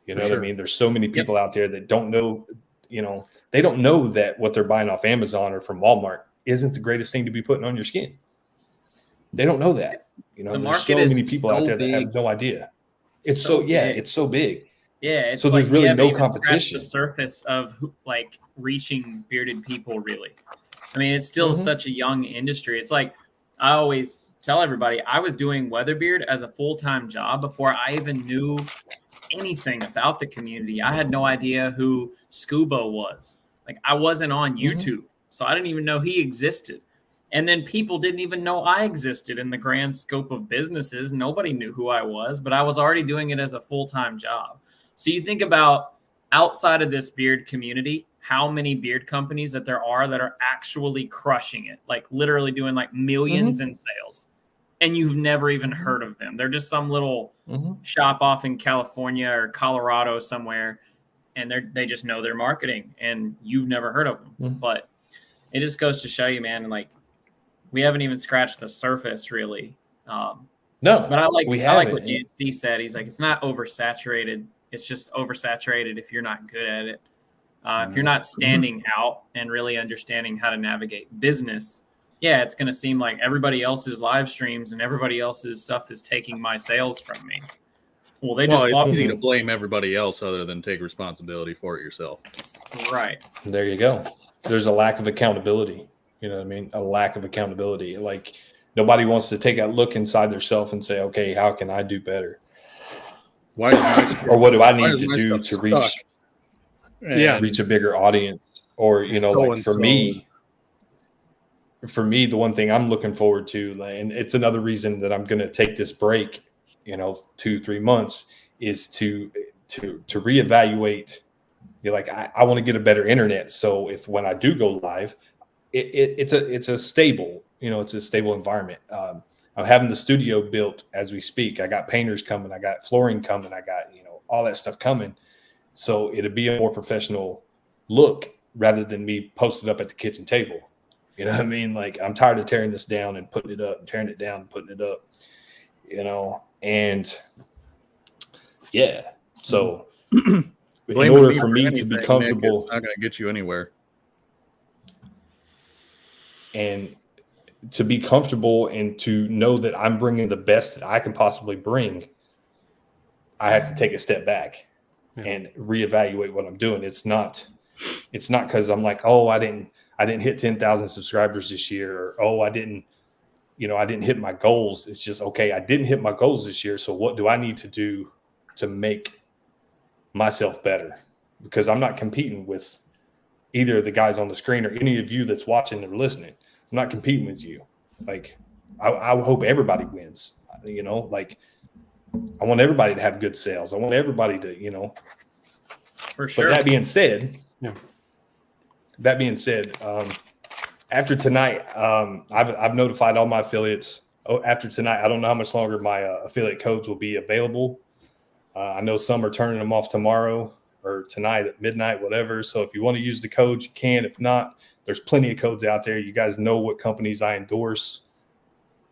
You know what I mean? There's so many people out there that don't know, they don't know that what they're buying off Amazon or from Walmart isn't the greatest thing to be putting on your skin. They don't know that. There's so many people out there that have no idea. It's it's so big. Yeah, it's so there's really no competition. The surface of like reaching bearded people, really. I mean, it's still such a young industry. It's like I always tell everybody, I was doing Weatherbeard as a full-time job before I even knew anything about the community. I had no idea who Scuba was. Like, I wasn't on YouTube, so I didn't even know he existed. And then people didn't even know I existed in the grand scope of businesses. Nobody knew who I was, but I was already doing it as a full-time job. So you think about outside of this beard community, how many beard companies that there are that are actually crushing it, like literally doing like millions in sales. And you've never even heard of them. They're just some little shop off in California or Colorado somewhere, and they just know their marketing, and you've never heard of them. But it just goes to show you, man, and like we haven't even scratched the surface, really. No, but I like what DNC said. He's like, it's not oversaturated. It's just oversaturated if you're not good at it. If you're not standing out and really understanding how to navigate business, yeah, it's going to seem like everybody else's live streams and everybody else's stuff is taking my sales from me. Well, it's easy to blame everybody else other than take responsibility for it yourself. Right. There you go. There's a lack of accountability. You know what I mean? A lack of accountability. Like nobody wants to take a look inside themselves and say, okay, how can I do better? Or what do I need to do to reach a bigger audience? Or, like for me, the one thing I'm looking forward to, and it's another reason that I'm going to take this break, 2-3 months, is to reevaluate. I want to get a better internet. So when I do go live, it's a stable, it's a stable environment. I'm having the studio built as we speak. I got painters coming. I got flooring coming. I got, all that stuff coming. So it'd be a more professional look rather than me posted up at the kitchen table. You know what I mean? Like I'm tired of tearing this down and putting it up, and tearing it down and putting it up, and yeah. So in order for me to be comfortable, it's not going to get you anywhere. And to be comfortable and to know that I'm bringing the best that I can possibly bring, I have to take a step back and reevaluate what I'm doing. It's not because I'm like, oh, I didn't hit 10,000 subscribers this year, or I didn't hit my goals. It's just, okay, I didn't hit my goals this year. So what do I need to do to make myself better? Because I'm not competing with either of the guys on the screen or any of you that's watching or listening. I'm not competing with you. Like I hope everybody wins, like I want everybody to have good sales. I want everybody to, for sure. But that being said, after tonight, I've notified all my affiliates. After tonight, I don't know how much longer my affiliate codes will be available. I know some are turning them off tomorrow or tonight at midnight, whatever. So if you want to use the codes, you can. If not, there's plenty of codes out there. You guys know what companies I endorse,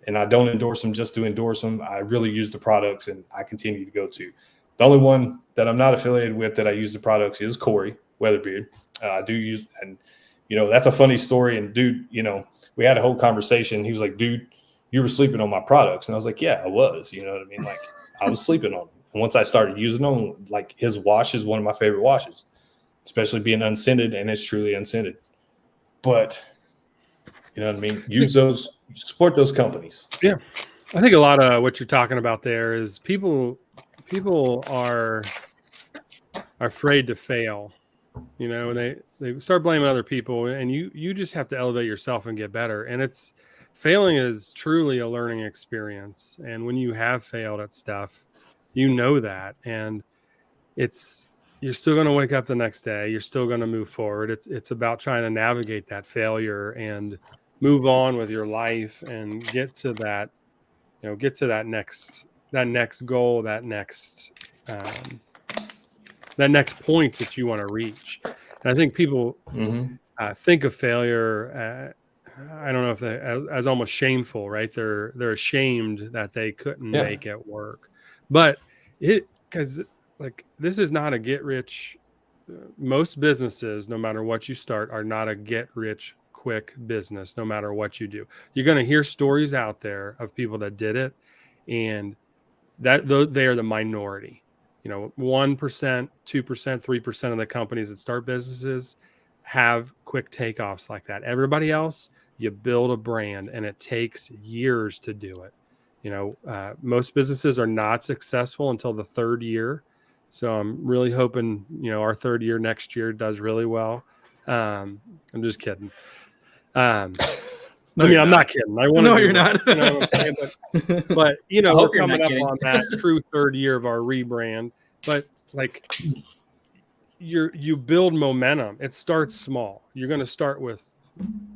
and I don't endorse them just to endorse them. I really use the products, and I continue to go to. The only one that I'm not affiliated with that I use the products is Corey Weatherbeard. I do use, and that's a funny story. And dude, we had a whole conversation. He was like, dude, you were sleeping on my products. And I was like, yeah, I was, you know what I mean? Like I was sleeping on them. And once I started using them, like his wash is one of my favorite washes, especially being unscented, and it's truly unscented. But you know what I mean? Use those, support those companies. Yeah. I think a lot of what you're talking about there is people are afraid to fail. They start blaming other people, and you just have to elevate yourself and get better. And failing is truly a learning experience. And when you have failed at stuff, that, and you're still going to wake up the next day. You're still going to move forward. It's about trying to navigate that failure and move on with your life and get to that next goal, that next point that you want to reach. And I think people Mm-hmm. think of failure. I don't know if they, as almost shameful, right? They're ashamed that they couldn't make it work, but because like this is not a get rich. Most businesses, no matter what you start, are not a get rich quick business. No matter what you do, you're going to hear stories out there of people that did it, and that they are the minority. 1%, 2%, 3% of the companies that start businesses have quick takeoffs like that. Everybody else, you build a brand and it takes years to do it. Most businesses are not successful until the third year. So I'm really hoping, our third year next year does really well. I'm just kidding. No, I'm not kidding. I want to. No, you're not. You know what I'm saying? But we're coming up on that true third year of our rebrand. But like, you build momentum. It starts small. You're going to start with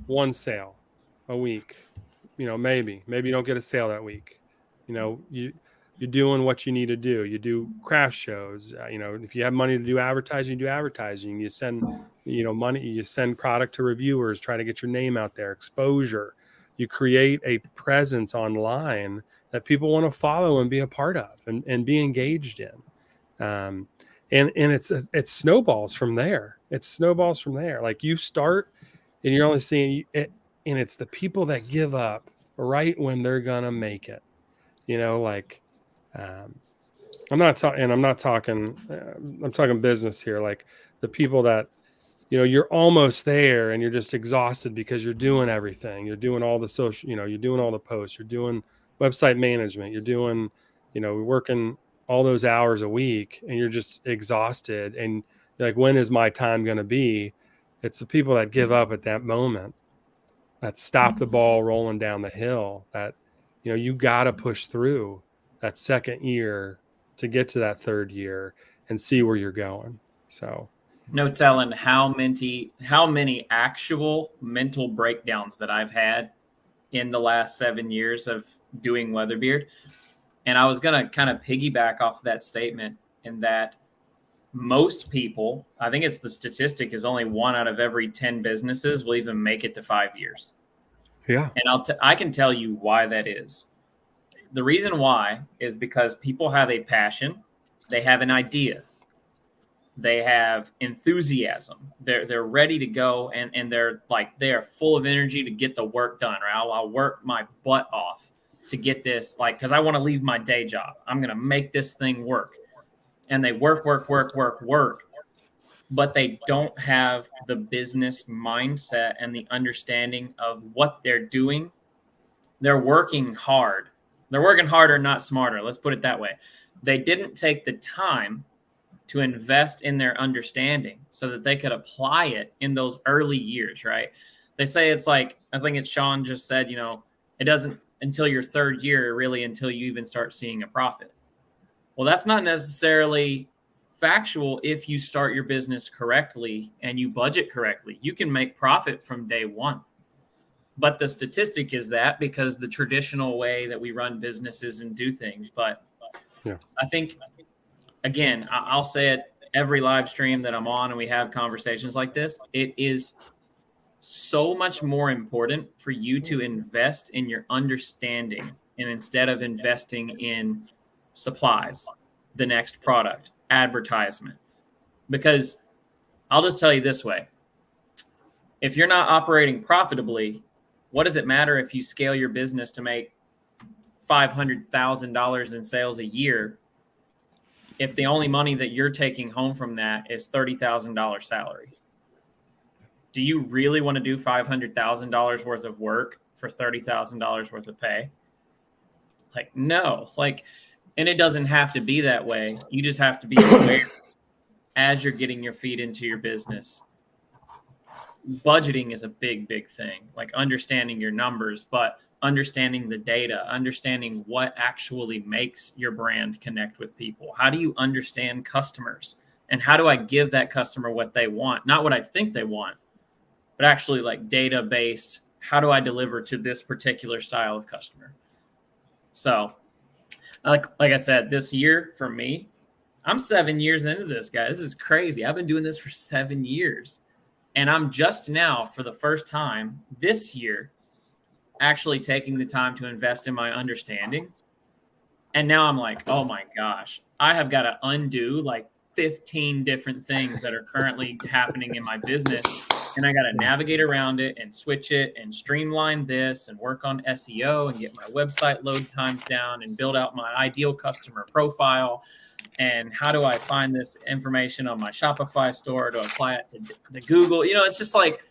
one sale a week. Maybe you don't get a sale that week. You're doing what you need to do. You do craft shows. If you have money to do advertising, you do advertising. You send, money. You send product to reviewers. Try to get your name out there. Exposure. You create a presence online that people want to follow and be a part of and be engaged in. And it's snowballs from there. Like you start, and you're only seeing it, and it's the people that give up right when they're gonna make it. I'm talking business here. Like the people that, you're almost there and you're just exhausted because you're doing everything. You're doing all the social, you're doing all the posts, you're doing website management, you're doing, working all those hours a week, and you're just exhausted. And you're like, when is my time going to be? It's the people that give up at that moment, that stop the ball rolling down the hill, that, you got to push through that second year to get to that third year and see where you're going. So no telling how many actual mental breakdowns that I've had in the last 7 years of doing Weatherbeard. And I was going to kind of piggyback off of that statement in that most people, I think it's the statistic is only 1 out of every 10 businesses will even make it to 5 years. Yeah. And I can tell you why that is. The reason why is because people have a passion. They have an idea. They have enthusiasm. They're ready to go, and they are full of energy to get the work done. Right? I'll work my butt off to get this, because I want to leave my day job. I'm going to make this thing work. And they work, but they don't have the business mindset and the understanding of what they're doing. They're working hard. They're working harder, not smarter. Let's put it that way. They didn't take the time to invest in their understanding so that they could apply it in those early years, right? They say it's like, I think it's Sean just said, it doesn't until your third year, really, until you even start seeing a profit. Well, that's not necessarily factual. If you start your business correctly and you budget correctly, you can make profit from day one. But the statistic is that because the traditional way that we run businesses and do things. But yeah, I think, again, I'll say it every live stream that I'm on and we have conversations like this. It is so much more important for you to invest in your understanding, and instead of investing in supplies, the next product, advertisement. Because I'll just tell you this way. If you're not operating profitably, what does it matter if you scale your business to make $500,000 in sales a year if the only money that you're taking home from that is $30,000 salary? Do you really want to do $500,000 worth of work for $30,000 worth of pay? No. And it doesn't have to be that way. You just have to be aware as you're getting your feet into your business. Budgeting is a big, big thing, like understanding your numbers, but understanding the data, understanding what actually makes your brand connect with people. How do you understand customers? And how do I give that customer what they want? Not what I think they want, but actually data-based. How do I deliver to this particular style of customer? So like I said, this year for me, I'm 7 years into this, guys. This is crazy. I've been doing this for 7 years. And I'm just now, for the first time this year, actually taking the time to invest in my understanding. And now I'm like, oh my gosh, I have got to undo like 15 different things that are currently happening in my business. And I got to navigate around it and switch it and streamline this and work on SEO and get my website load times down and build out my ideal customer profile. And how do I find this information on my Shopify store to apply it to Google? You know, it's just like,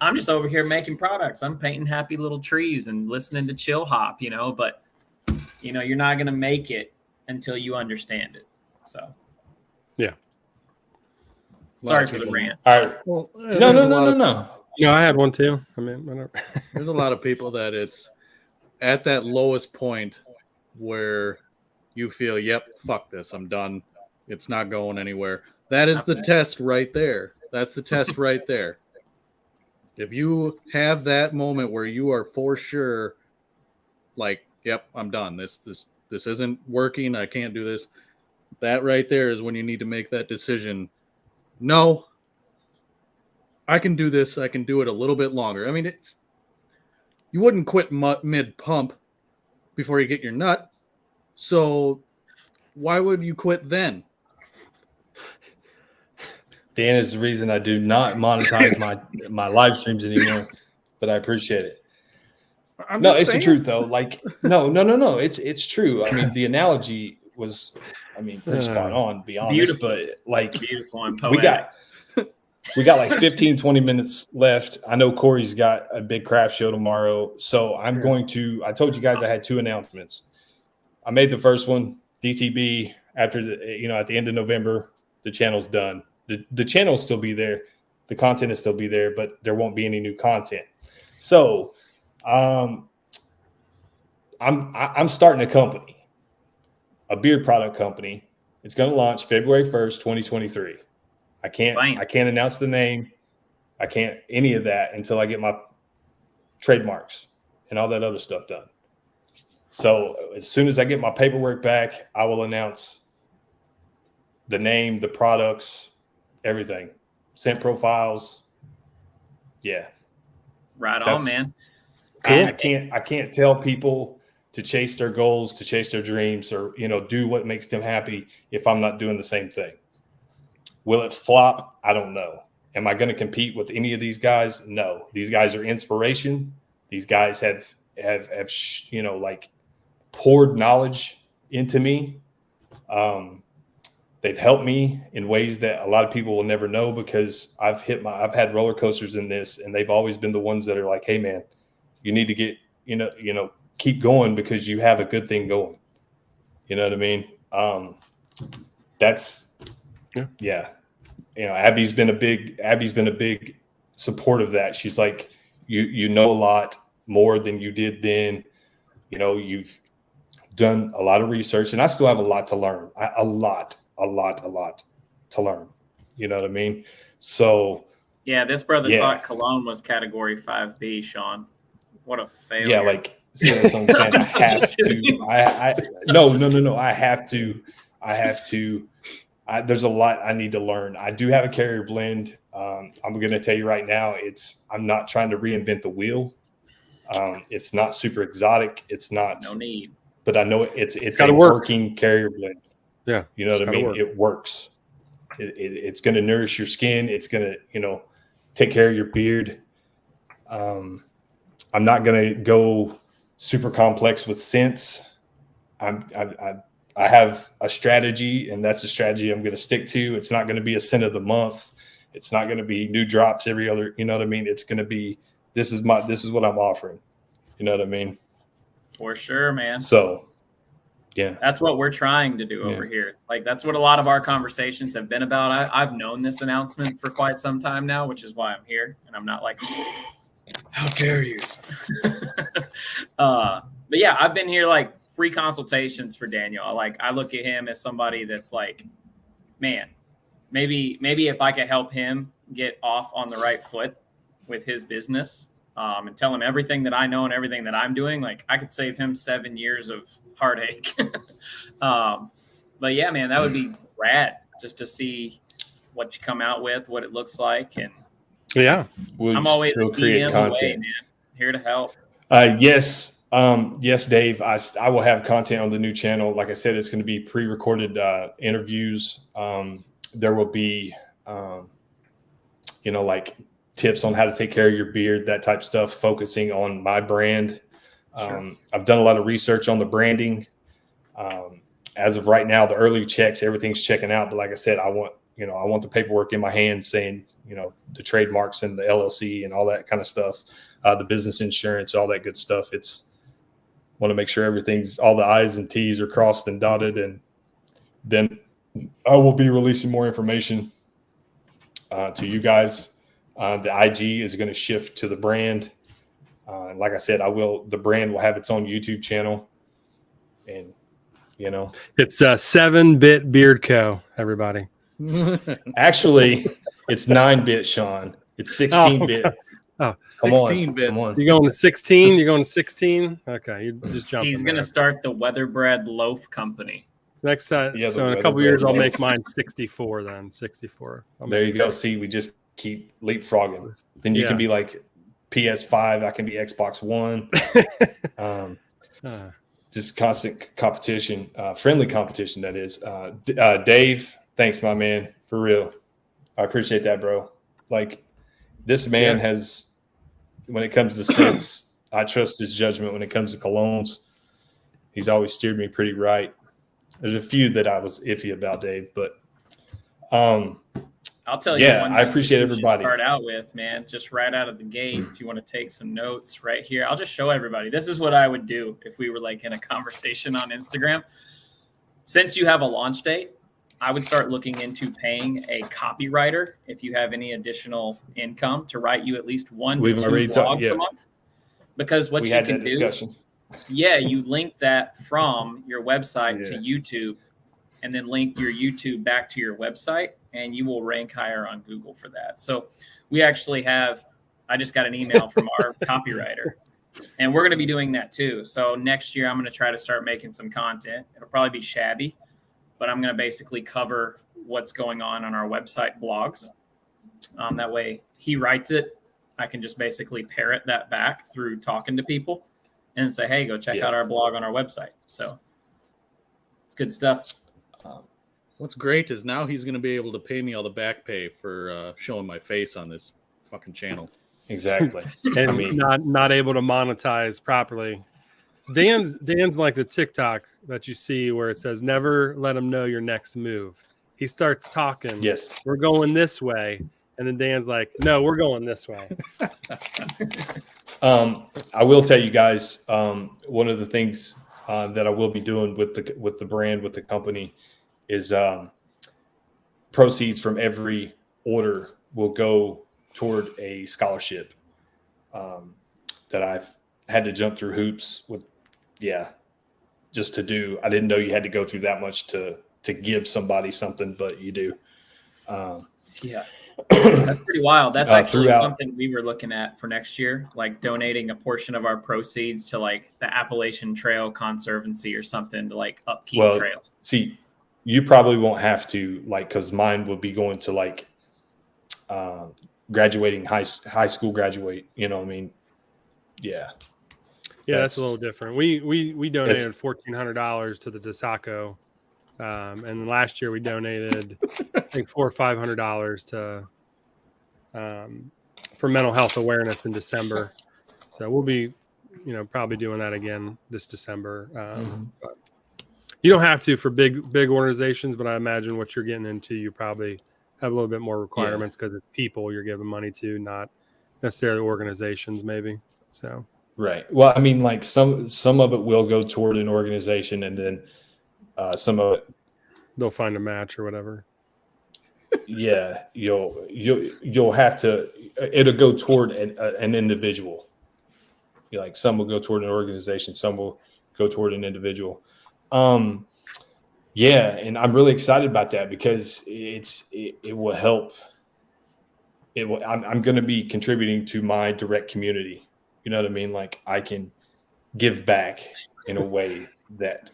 I'm just over here making products. I'm painting happy little trees and listening to chill hop, you know, but you know, you're not going to make it until you understand it. So, yeah. Sorry for the rant. All right. Well, No. No, I had one too. I mean, whatever. There's a lot of people that it's at that lowest point where you feel, yep, fuck this, I'm done. It's not going anywhere. That is the test right there. That's the test right there. If you have that moment where you are for sure, like, yep, I'm done. This isn't working. I can't do this. That right there is when you need to make that decision. No, I can do this. I can do it a little bit longer. I mean, you wouldn't quit mid pump before you get your nut. So why would you quit then? Dan is the reason I do not monetize my live streams anymore, but I appreciate it. It's the truth though. Like, no. It's true. I mean, the analogy was, pretty spot on, to be honest. Beautiful. But like, Beautiful and poetic. we got like 15, 20 minutes left. I know Corey's got a big craft show tomorrow. So I told you guys I had 2 announcements. I made the first one, DTB, after at the end of November, the channel's done. The channel will still be there. The content will still be there, but there won't be any new content. So I'm starting a company, a beard product company. It's going to launch February 1st, 2023. I can't announce the name. I can't any of that until I get my trademarks and all that other stuff done. So as soon as I get my paperwork back, I will announce the name, the products, everything, scent profiles. Yeah. Right on, man. Cool. I can't tell people to chase their goals, to chase their dreams, or, do what makes them happy if I'm not doing the same thing. Will it flop? I don't know. Am I going to compete with any of these guys? No. These guys are inspiration. These guys have poured knowledge into me. They've helped me in ways that a lot of people will never know, because I've had roller coasters in this, and they've always been the ones that are like, hey man, you need to get, keep going because you have a good thing going. You know what I mean? Yeah. Abby's been a big support of that. She's like, you know a lot more than you did then. You've done a lot of research, and I still have a lot to learn. A lot to learn. You know what I mean? So yeah, this brother thought cologne was category 5B, Sean. What a failure. Yeah, like, see, that's what I'm saying. I have to. No. I have to. There's a lot I need to learn. I do have a carrier blend. I'm going to tell you right now, I'm not trying to reinvent the wheel. It's not super exotic. It's not. No need. But I know it's a working carrier blend. Yeah. You know what I mean? It works. It's going to nourish your skin. It's going to, take care of your beard. I'm not going to go super complex with scents. I have a strategy, and that's a strategy I'm going to stick to. It's not going to be a scent of the month. It's not going to be new drops every other, you know what I mean? It's going to be, this is what I'm offering. You know what I mean? For sure, man. So, yeah. That's what we're trying to do over here. Like, that's what a lot of our conversations have been about. I've known this announcement for quite some time now, which is why I'm here. And I'm not like, how dare you? But yeah, I've been here like free consultations for Daniel. I look at him as somebody that's like, man, maybe if I could help him get off on the right foot with his business, and tell him everything that I know and everything that I'm doing, like I could save him 7 years of heartache. But yeah, man, that would be rad just to see what you come out with, what it looks like, and we'll I'm always still a create DM content. away, man. Here to help. Yes, Dave. I will have content on the new channel. Like I said, it's going to be pre-recorded interviews. There will be, like tips on how to take care of your beard, that type of stuff, focusing on my brand. Sure. I've done a lot of research on the branding. As of right now, the early checks, everything's checking out. But like I said, I want the paperwork in my hand saying, the trademarks and the LLC and all that kind of stuff, the business insurance, all that good stuff. Want to make sure all the I's and T's are crossed and dotted. And then I will be releasing more information to you guys. The IG is going to shift to the brand. Like I said, the brand will have its own YouTube channel. And, it's 7-Bit Beard Co. Everybody. Actually, it's 9-bit, Sean. It's 16-bit. Oh, 16-bit. Come on. You're going to 16? You're going to 16? Okay, you just jumping. He's going to start the Weatherbread Loaf Company. Next time, so in a couple years, I'll make mine 64 then. 64. There you go. See, we just keep leapfrogging. Then you can be like PS5. I can be Xbox One. Just constant competition, friendly competition, that is. Dave, thanks, my man, for real. I appreciate that, bro. Like, this man has, when it comes to scents, I trust his judgment. When it comes to colognes, he's always steered me pretty right. There's a few that I was iffy about, Dave, but I'll tell you. I appreciate everybody. Start out with, man, just right out of the gate. If you want to take some notes right here, I'll just show everybody. This is what I would do if we were like in a conversation on Instagram. Since you have a launch date, I would start looking into paying a copywriter if you have any additional income to write you at least 1 to 2 blogs a month. Because what you can do, you link that from your website to YouTube, and then link your YouTube back to your website, and you will rank higher on Google for that. So we actually I just got an email from our copywriter, and we're going to be doing that too. So next year, I'm going to try to start making some content. It'll probably be shabby, but I'm going to basically cover what's going on our website blogs. That way he writes it. I can just basically parrot that back through talking to people and say, hey, go check out our blog on our website. So it's good stuff. What's great is now he's going to be able to pay me all the back pay for showing my face on this fucking channel. Exactly. And not able to monetize properly. So Dan's like the TikTok that you see where it says, never let him know your next move. He starts talking. Yes. We're going this way. And then Dan's like, no, we're going this way. I will tell you guys, one of the things that I will be doing with the brand, with the company, is proceeds from every order will go toward a scholarship that I've had to jump through hoops with. Just to do. I didn't know you had to go through that much to give somebody something, but you do. That's pretty wild. That's actually something we were looking at for next year, like donating a portion of our proceeds to like the Appalachian Trail Conservancy or something to like upkeep trails. See, you probably won't have to, like, because mine will be going to like graduating high school graduate. You know what I mean? Yeah. Yeah, that's a little different. We donated $1,400 to the DeSaco, and last year we donated I think $400 or $500 to for mental health awareness in December. So we'll be, probably doing that again this December. But you don't have to for big organizations, but I imagine what you're getting into, you probably have a little bit more requirements because it's people you're giving money to, not necessarily organizations, maybe. So. Right. Well, I mean, like some of it will go toward an organization, and then some of it they'll find a match or whatever. Yeah, you'll have to. It'll go toward an individual. Like some will go toward an organization, some will go toward an individual. Yeah, and I'm really excited about that because it will help. I'm going to be contributing to my direct community. You know what I mean? Like I can give back in a way that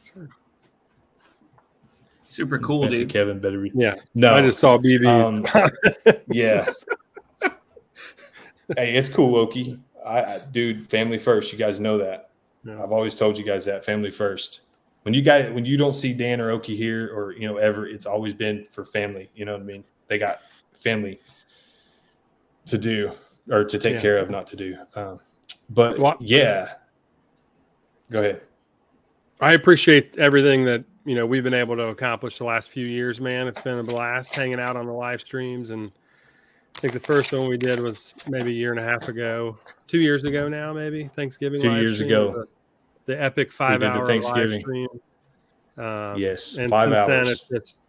Super cool, Fancy dude. Kevin better be. Yeah. No, I just saw BB. Yeah. Hey, it's cool, Okie. Dude, family first. You guys know that. Yeah. I've always told you guys that, family first. When you don't see Dan or Okie here or ever, it's always been for family. You know what I mean? They got family to do or to take care of, not to do. But yeah, go ahead. I appreciate everything that we've been able to accomplish the last few years, man. It's been a blast hanging out on the live streams, and I think the first one we did was maybe a year and a half ago, 2 years ago now, maybe Thanksgiving. 2 live years stream, ago, the epic we did the 5-hour live Thanksgiving. stream. Yes, and 5 since hours. then it's just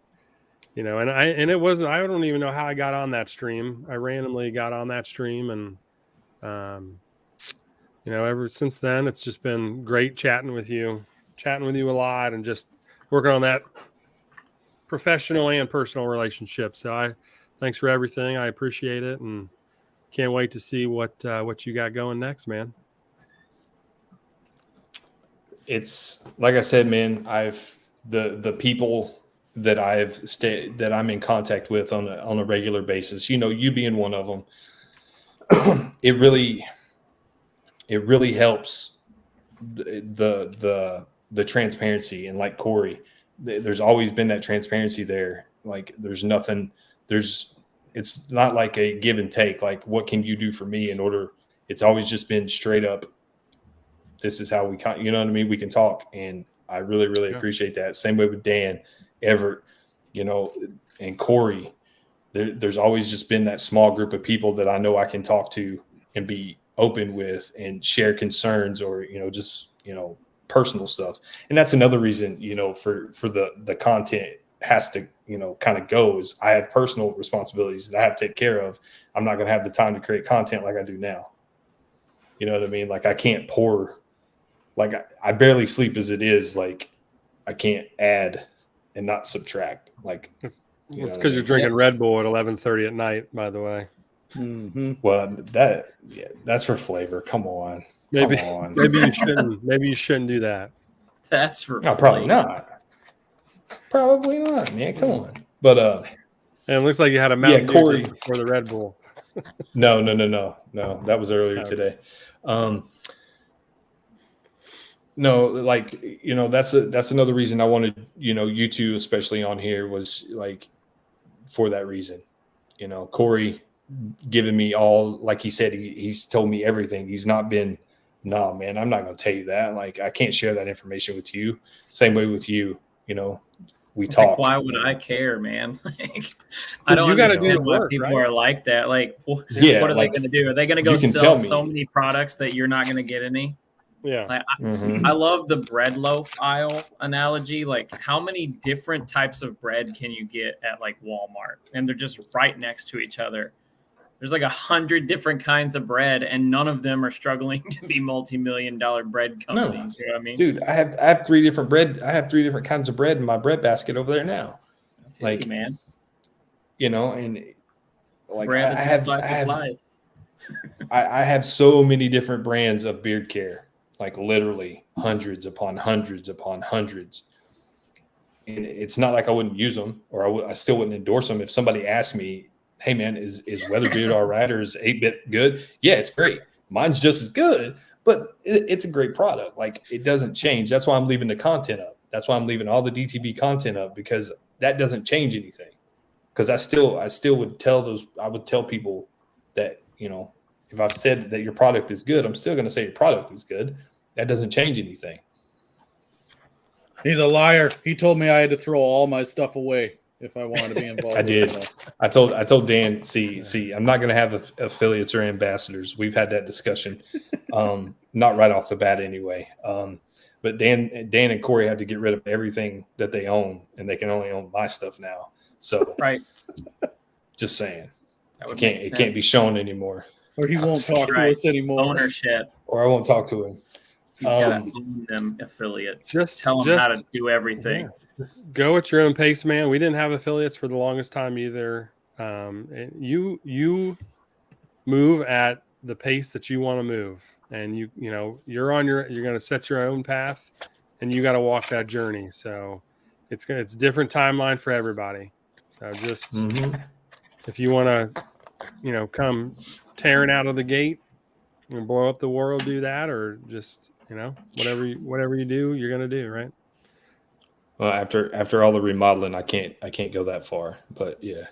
and it wasn't. I don't even know how I got on that stream. I randomly got on that stream, and ever since then it's just been great chatting with you a lot, and just working on that professional and personal relationship. So thanks for everything. I appreciate it, and can't wait to see what you got going next, man. It's like I said, man, the people that that I'm in contact with on a regular basis, you being one of them, it really helps the transparency. And like Corey, there's always been that transparency there. Like it's not like a give and take, like what can you do for me in order. It's always just been straight up. This is how we you know what I mean? We can talk. And I really, really appreciate that. Same way with Dan, Everett, and Corey. There's always just been that small group of people that I know I can talk to and be open with and share concerns or, just, personal stuff. And that's another reason, for the content has to, kind of go is I have personal responsibilities that I have to take care of. I'm not going to have the time to create content like I do now. You know what I mean? Like I can't pour, like I barely sleep as it is. Like I can't add and not subtract. Like it's because you're drinking Red Bull at 11:30 at night, by the way. Mm-hmm. Well, that's for flavor. Come on. Maybe you shouldn't. Maybe you shouldn't do that. That's for no, probably not. Probably not, man. Come on. But and it looks like you had a Mountain Dew before the Red Bull. No. That was earlier today. No, like that's another reason I wanted you two especially on here was like for that reason. Corey giving me all, like he said, he's told me everything. He's not been, no, man, I'm not going to tell you that. Like I can't share that information with you. Same way with you. We talk. Like, why would I care, man? Like, I don't understand why people are like that. Like, what are they going to do? Are they going to go sell so many products that you're not going to get any? Yeah. Like, I love the bread loaf aisle analogy. Like, how many different types of bread can you get at like Walmart? And they're just right next to each other. There's like 100 different kinds of bread, and none of them are struggling to be multi-million-dollar bread companies. No. You know what I mean? Dude, I have 3 different bread. I have 3 different kinds of bread in my bread basket over there now. Like, man, and like bread I have life. I have so many different brands of beard care, like literally hundreds upon hundreds upon hundreds. And it's not like I wouldn't use them or I still wouldn't endorse them. If somebody asked me, hey man, is Weatherbeard all right, or is 8-Bit good? Yeah, it's great. Mine's just as good, but it's a great product. Like it doesn't change. That's why I'm leaving the content up. That's why I'm leaving all the DTB content up, because that doesn't change anything. Because I still would tell people that, if I've said that your product is good, I'm still going to say your product is good. That doesn't change anything. He's a liar. He told me I had to throw all my stuff away if I wanted to be involved. I did. I told Dan, see, I'm not going to have affiliates or ambassadors. We've had that discussion, not right off the bat anyway. But Dan and Corey have to get rid of everything that they own, and they can only own my stuff now. So, right. Just saying, it can't be shown anymore. Or he won't talk to us anymore. Ownership. Or I won't talk to him. You gotta own them affiliates. Just tell them how to do everything. Yeah. Go at your own pace, man. We didn't have affiliates for the longest time either. You move at the pace that you want to move, and you're going to set your own path, and you got to walk that journey. So it's a different timeline for everybody. So just if you want to, come tearing out of the gate and blow up the world, do that, or just whatever you do, you're gonna do, right? Well, after all the remodeling, I can't go that far, but yeah,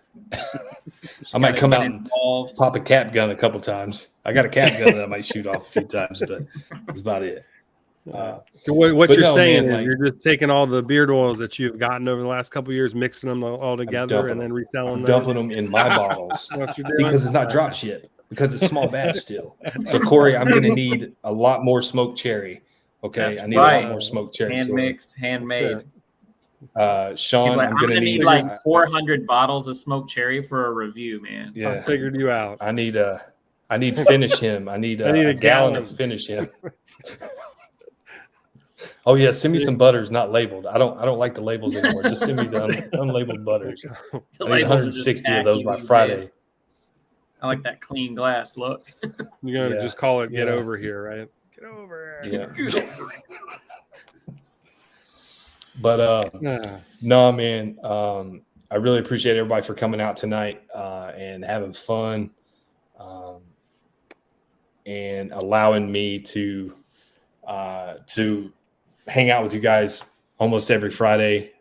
I might come out and pop a cap gun a couple times. I got a cap gun that I might shoot off a few times, but that's about it. So what you're saying is man, you're just taking all the beard oils that you've gotten over the last couple of years, mixing them all together, and then reselling them. Dumping them in my bottles because it's not drop ship, because it's small batch still. So Corey, I'm going to need a lot more smoked cherry. Okay, I need a lot more smoked cherry. Hand mixed, handmade. Sean, I'm going to need like 400 bottles of smoked cherry for a review, man. Yeah, I figured you out. I need finish him. I need a gallon of finish him. Oh yeah, send me some butters not labeled. I don't like the labels anymore. Just send me the unlabeled butters. I need 160 of those by Friday. I like that clean glass look. You're gonna just call it "Get over here," right? Get over. Yeah. Get over. But no, man. I really appreciate everybody for coming out tonight and having fun and allowing me to hang out with you guys almost every Friday,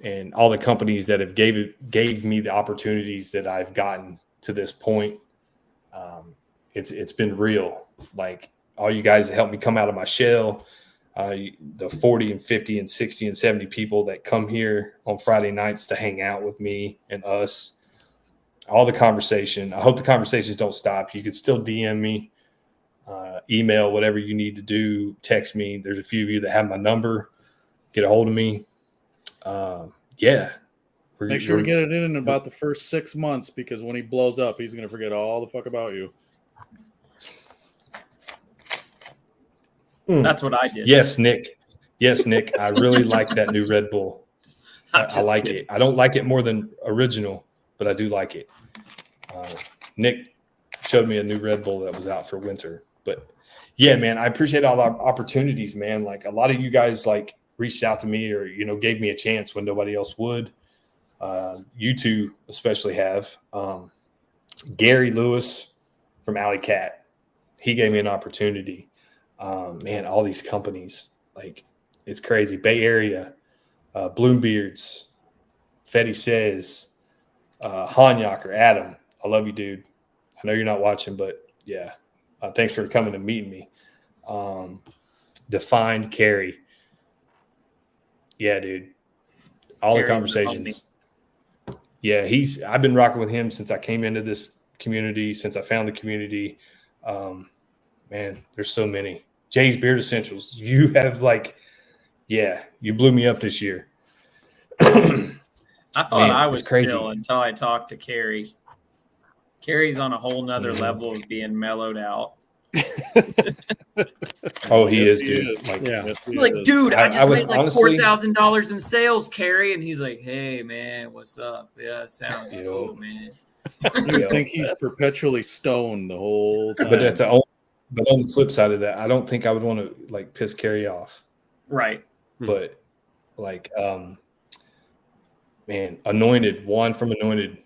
and all the companies that have gave me the opportunities that I've gotten to this point. It's been real. Like all you guys that helped me come out of my shell, the 40 and 50 and 60 and 70 people that come here on Friday nights to hang out with me and us, all the conversation. I hope the conversations don't stop. You could still DM me. Email, whatever you need to do, text me. There's a few of you that have my number. Get a hold of me. Make sure to get it in about the first 6 months, because when he blows up, he's going to forget all the fuck about you. That's what I did. Yes, Nick. I really like that new Red Bull. I like it. I don't like it more than original, but I do like it. Nick showed me a new Red Bull that was out for winter. But yeah, man, I appreciate all the opportunities, man. Like a lot of you guys reached out to me or, gave me a chance when nobody else would. You two especially have. Gary Lewis from Alley Cat, he gave me an opportunity. Man, all these companies, it's crazy. Bay Area, Bloombeards, Fetty Says, Hanyaker, Adam, I love you, dude. I know you're not watching, but yeah. Thanks for coming and meeting me. Defined Carry. Yeah, dude. All Carrie's the conversations. Yeah, I've been rocking with him since I came into this community, since I found the community. Man, there's so many. Jay's Beard Essentials. You have you blew me up this year. I thought I was crazy until I talked to Carrie. Carrie's on a whole nother level of being mellowed out. Oh, he is, dude. Dude, I just made $4,000 in sales, Carrie. And he's like, hey, man, what's up? Yeah, sounds cool, man. You think he's perpetually stoned the whole time. But on the flip side of that, I don't think I would want to piss Carrie off. Right. But man, Anointed, Juan from Anointed.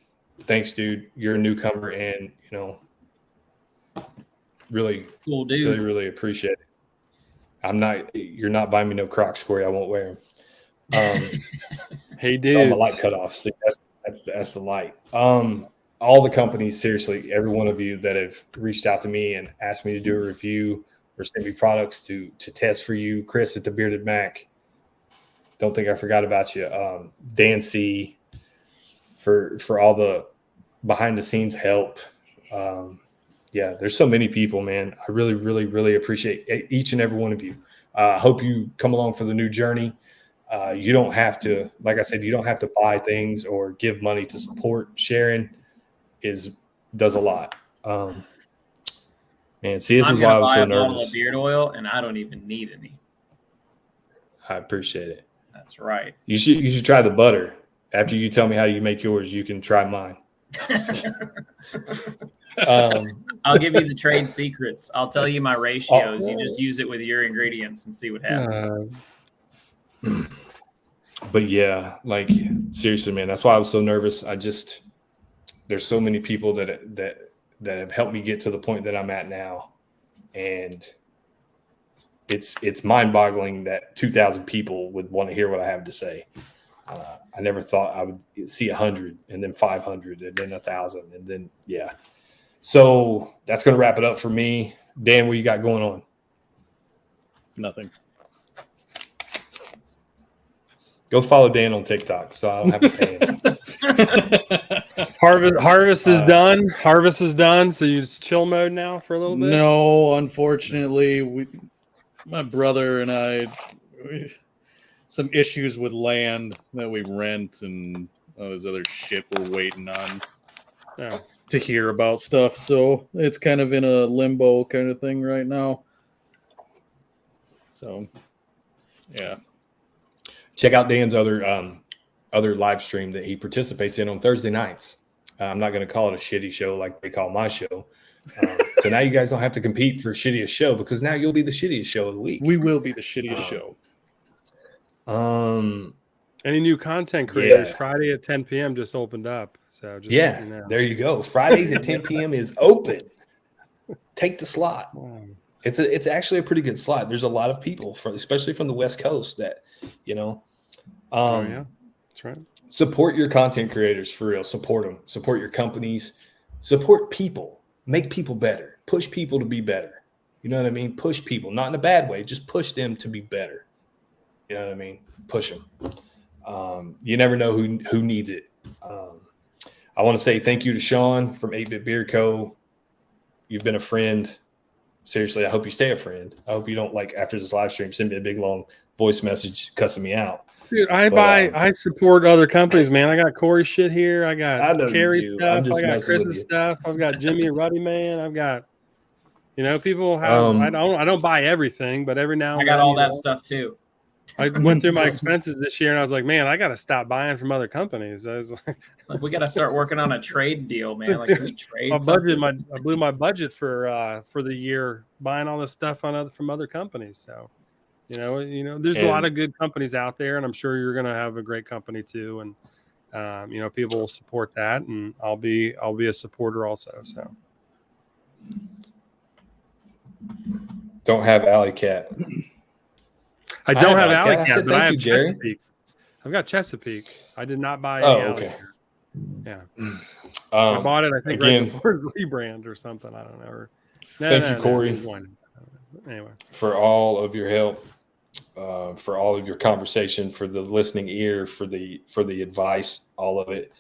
Thanks, dude. You're a newcomer, and really cool, dude. Really appreciate it. You're not buying me no Crocs, Corey. I won't wear them. Hey, dude. My light cut off. See, that's the light. All the companies, seriously, every one of you that have reached out to me and asked me to do a review or send me products to test for you. Chris at the Bearded Mac. Don't think I forgot about you. Dan C. For all the behind the scenes help. Yeah, there's so many people, man. I really, really, really appreciate each and every one of you. I hope you come along for the new journey. You don't have to, like I said, you don't have to buy things or give money to support. Sharing does a lot. Man, see, this is why I was so nervous. I'm going to buy a bottle of beard oil, and I don't even need any. I appreciate it. That's right. You should try the butter. After you tell me how you make yours, you can try mine. I'll give you the trade secrets. I'll tell you my ratios. You just use it with your ingredients and see what happens. But yeah, like seriously, man, that's why I was so nervous. There's so many people that have helped me get to the point that I'm at now, and it's mind-boggling that 2,000 people would want to hear what I have to say. I never thought I would see 100, and then 500, and then 1,000, and then yeah. So that's going to wrap it up for me. Dan, what you got going on? Nothing. Go follow Dan on TikTok, so I don't have to pay him. Harvest is done. Harvest is done. So you just chill mode now for a little bit. No, unfortunately, my brother and I, some issues with land that we rent and all this other shit we're waiting on to hear about stuff. So it's kind of in a limbo kind of thing right now. So, yeah. Check out Dan's other live stream that he participates in on Thursday nights. I'm not going to call it a shitty show like they call my show. So now you guys don't have to compete for shittiest show, because now you'll be the shittiest show of the week. We will be the shittiest show. Any new content creators? Yeah. Friday at 10 p.m. just opened up. So just let you know. There you go. Fridays at 10 p.m. is open. Take the slot. Wow. It's actually a pretty good slot. There's a lot of people, especially from the West Coast, that that's right. Support your content creators for real. Support them. Support your companies. Support people. Make people better. Push people to be better. You know what I mean? Push people, not in a bad way. Just push them to be better. You know what I mean? Push them. You never know who needs it. I want to say thank you to Sean from 8-Bit Beer Co. You've been a friend. Seriously, I hope you stay a friend. I hope you don't, like, after this live stream, send me a big long voice message cussing me out. Dude, I support other companies, man. I got Corey shit here. I got Carrie stuff. I got Chris's stuff. I've got Jimmy and Ruddy Man. I've got, people have. I don't buy everything, but every now and then I got all that stuff too. I went through my expenses this year, and I was like, man, I got to stop buying from other companies. I was like we got to start working on a trade deal, man. Like, can we trade? I blew my budget for the year buying all this stuff from other companies. So. There's a lot of good companies out there, and I'm sure you're going to have a great company too. And people will support that, and I'll be a supporter also. So, don't have Alley Cat. I don't have Alley Cat, but I have Chesapeake. I've got Chesapeake. I did not buy any Alley Cat. Yeah, I bought it. I think again, right before rebrand or something. I don't know. Thank you, Corey. Anyway, for all of your help. For all of your conversation, for the listening ear, for the advice, all of it,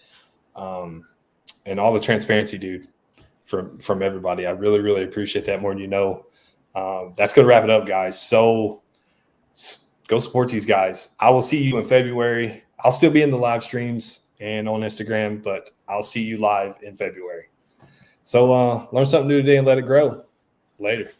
and all the transparency, dude, from everybody. I really, really appreciate that more than you know. That's going to wrap it up, guys. So go support these guys. I will see you in February. I'll still be in the live streams and on Instagram, but I'll see you live in February. So learn something new today and let it grow. Later.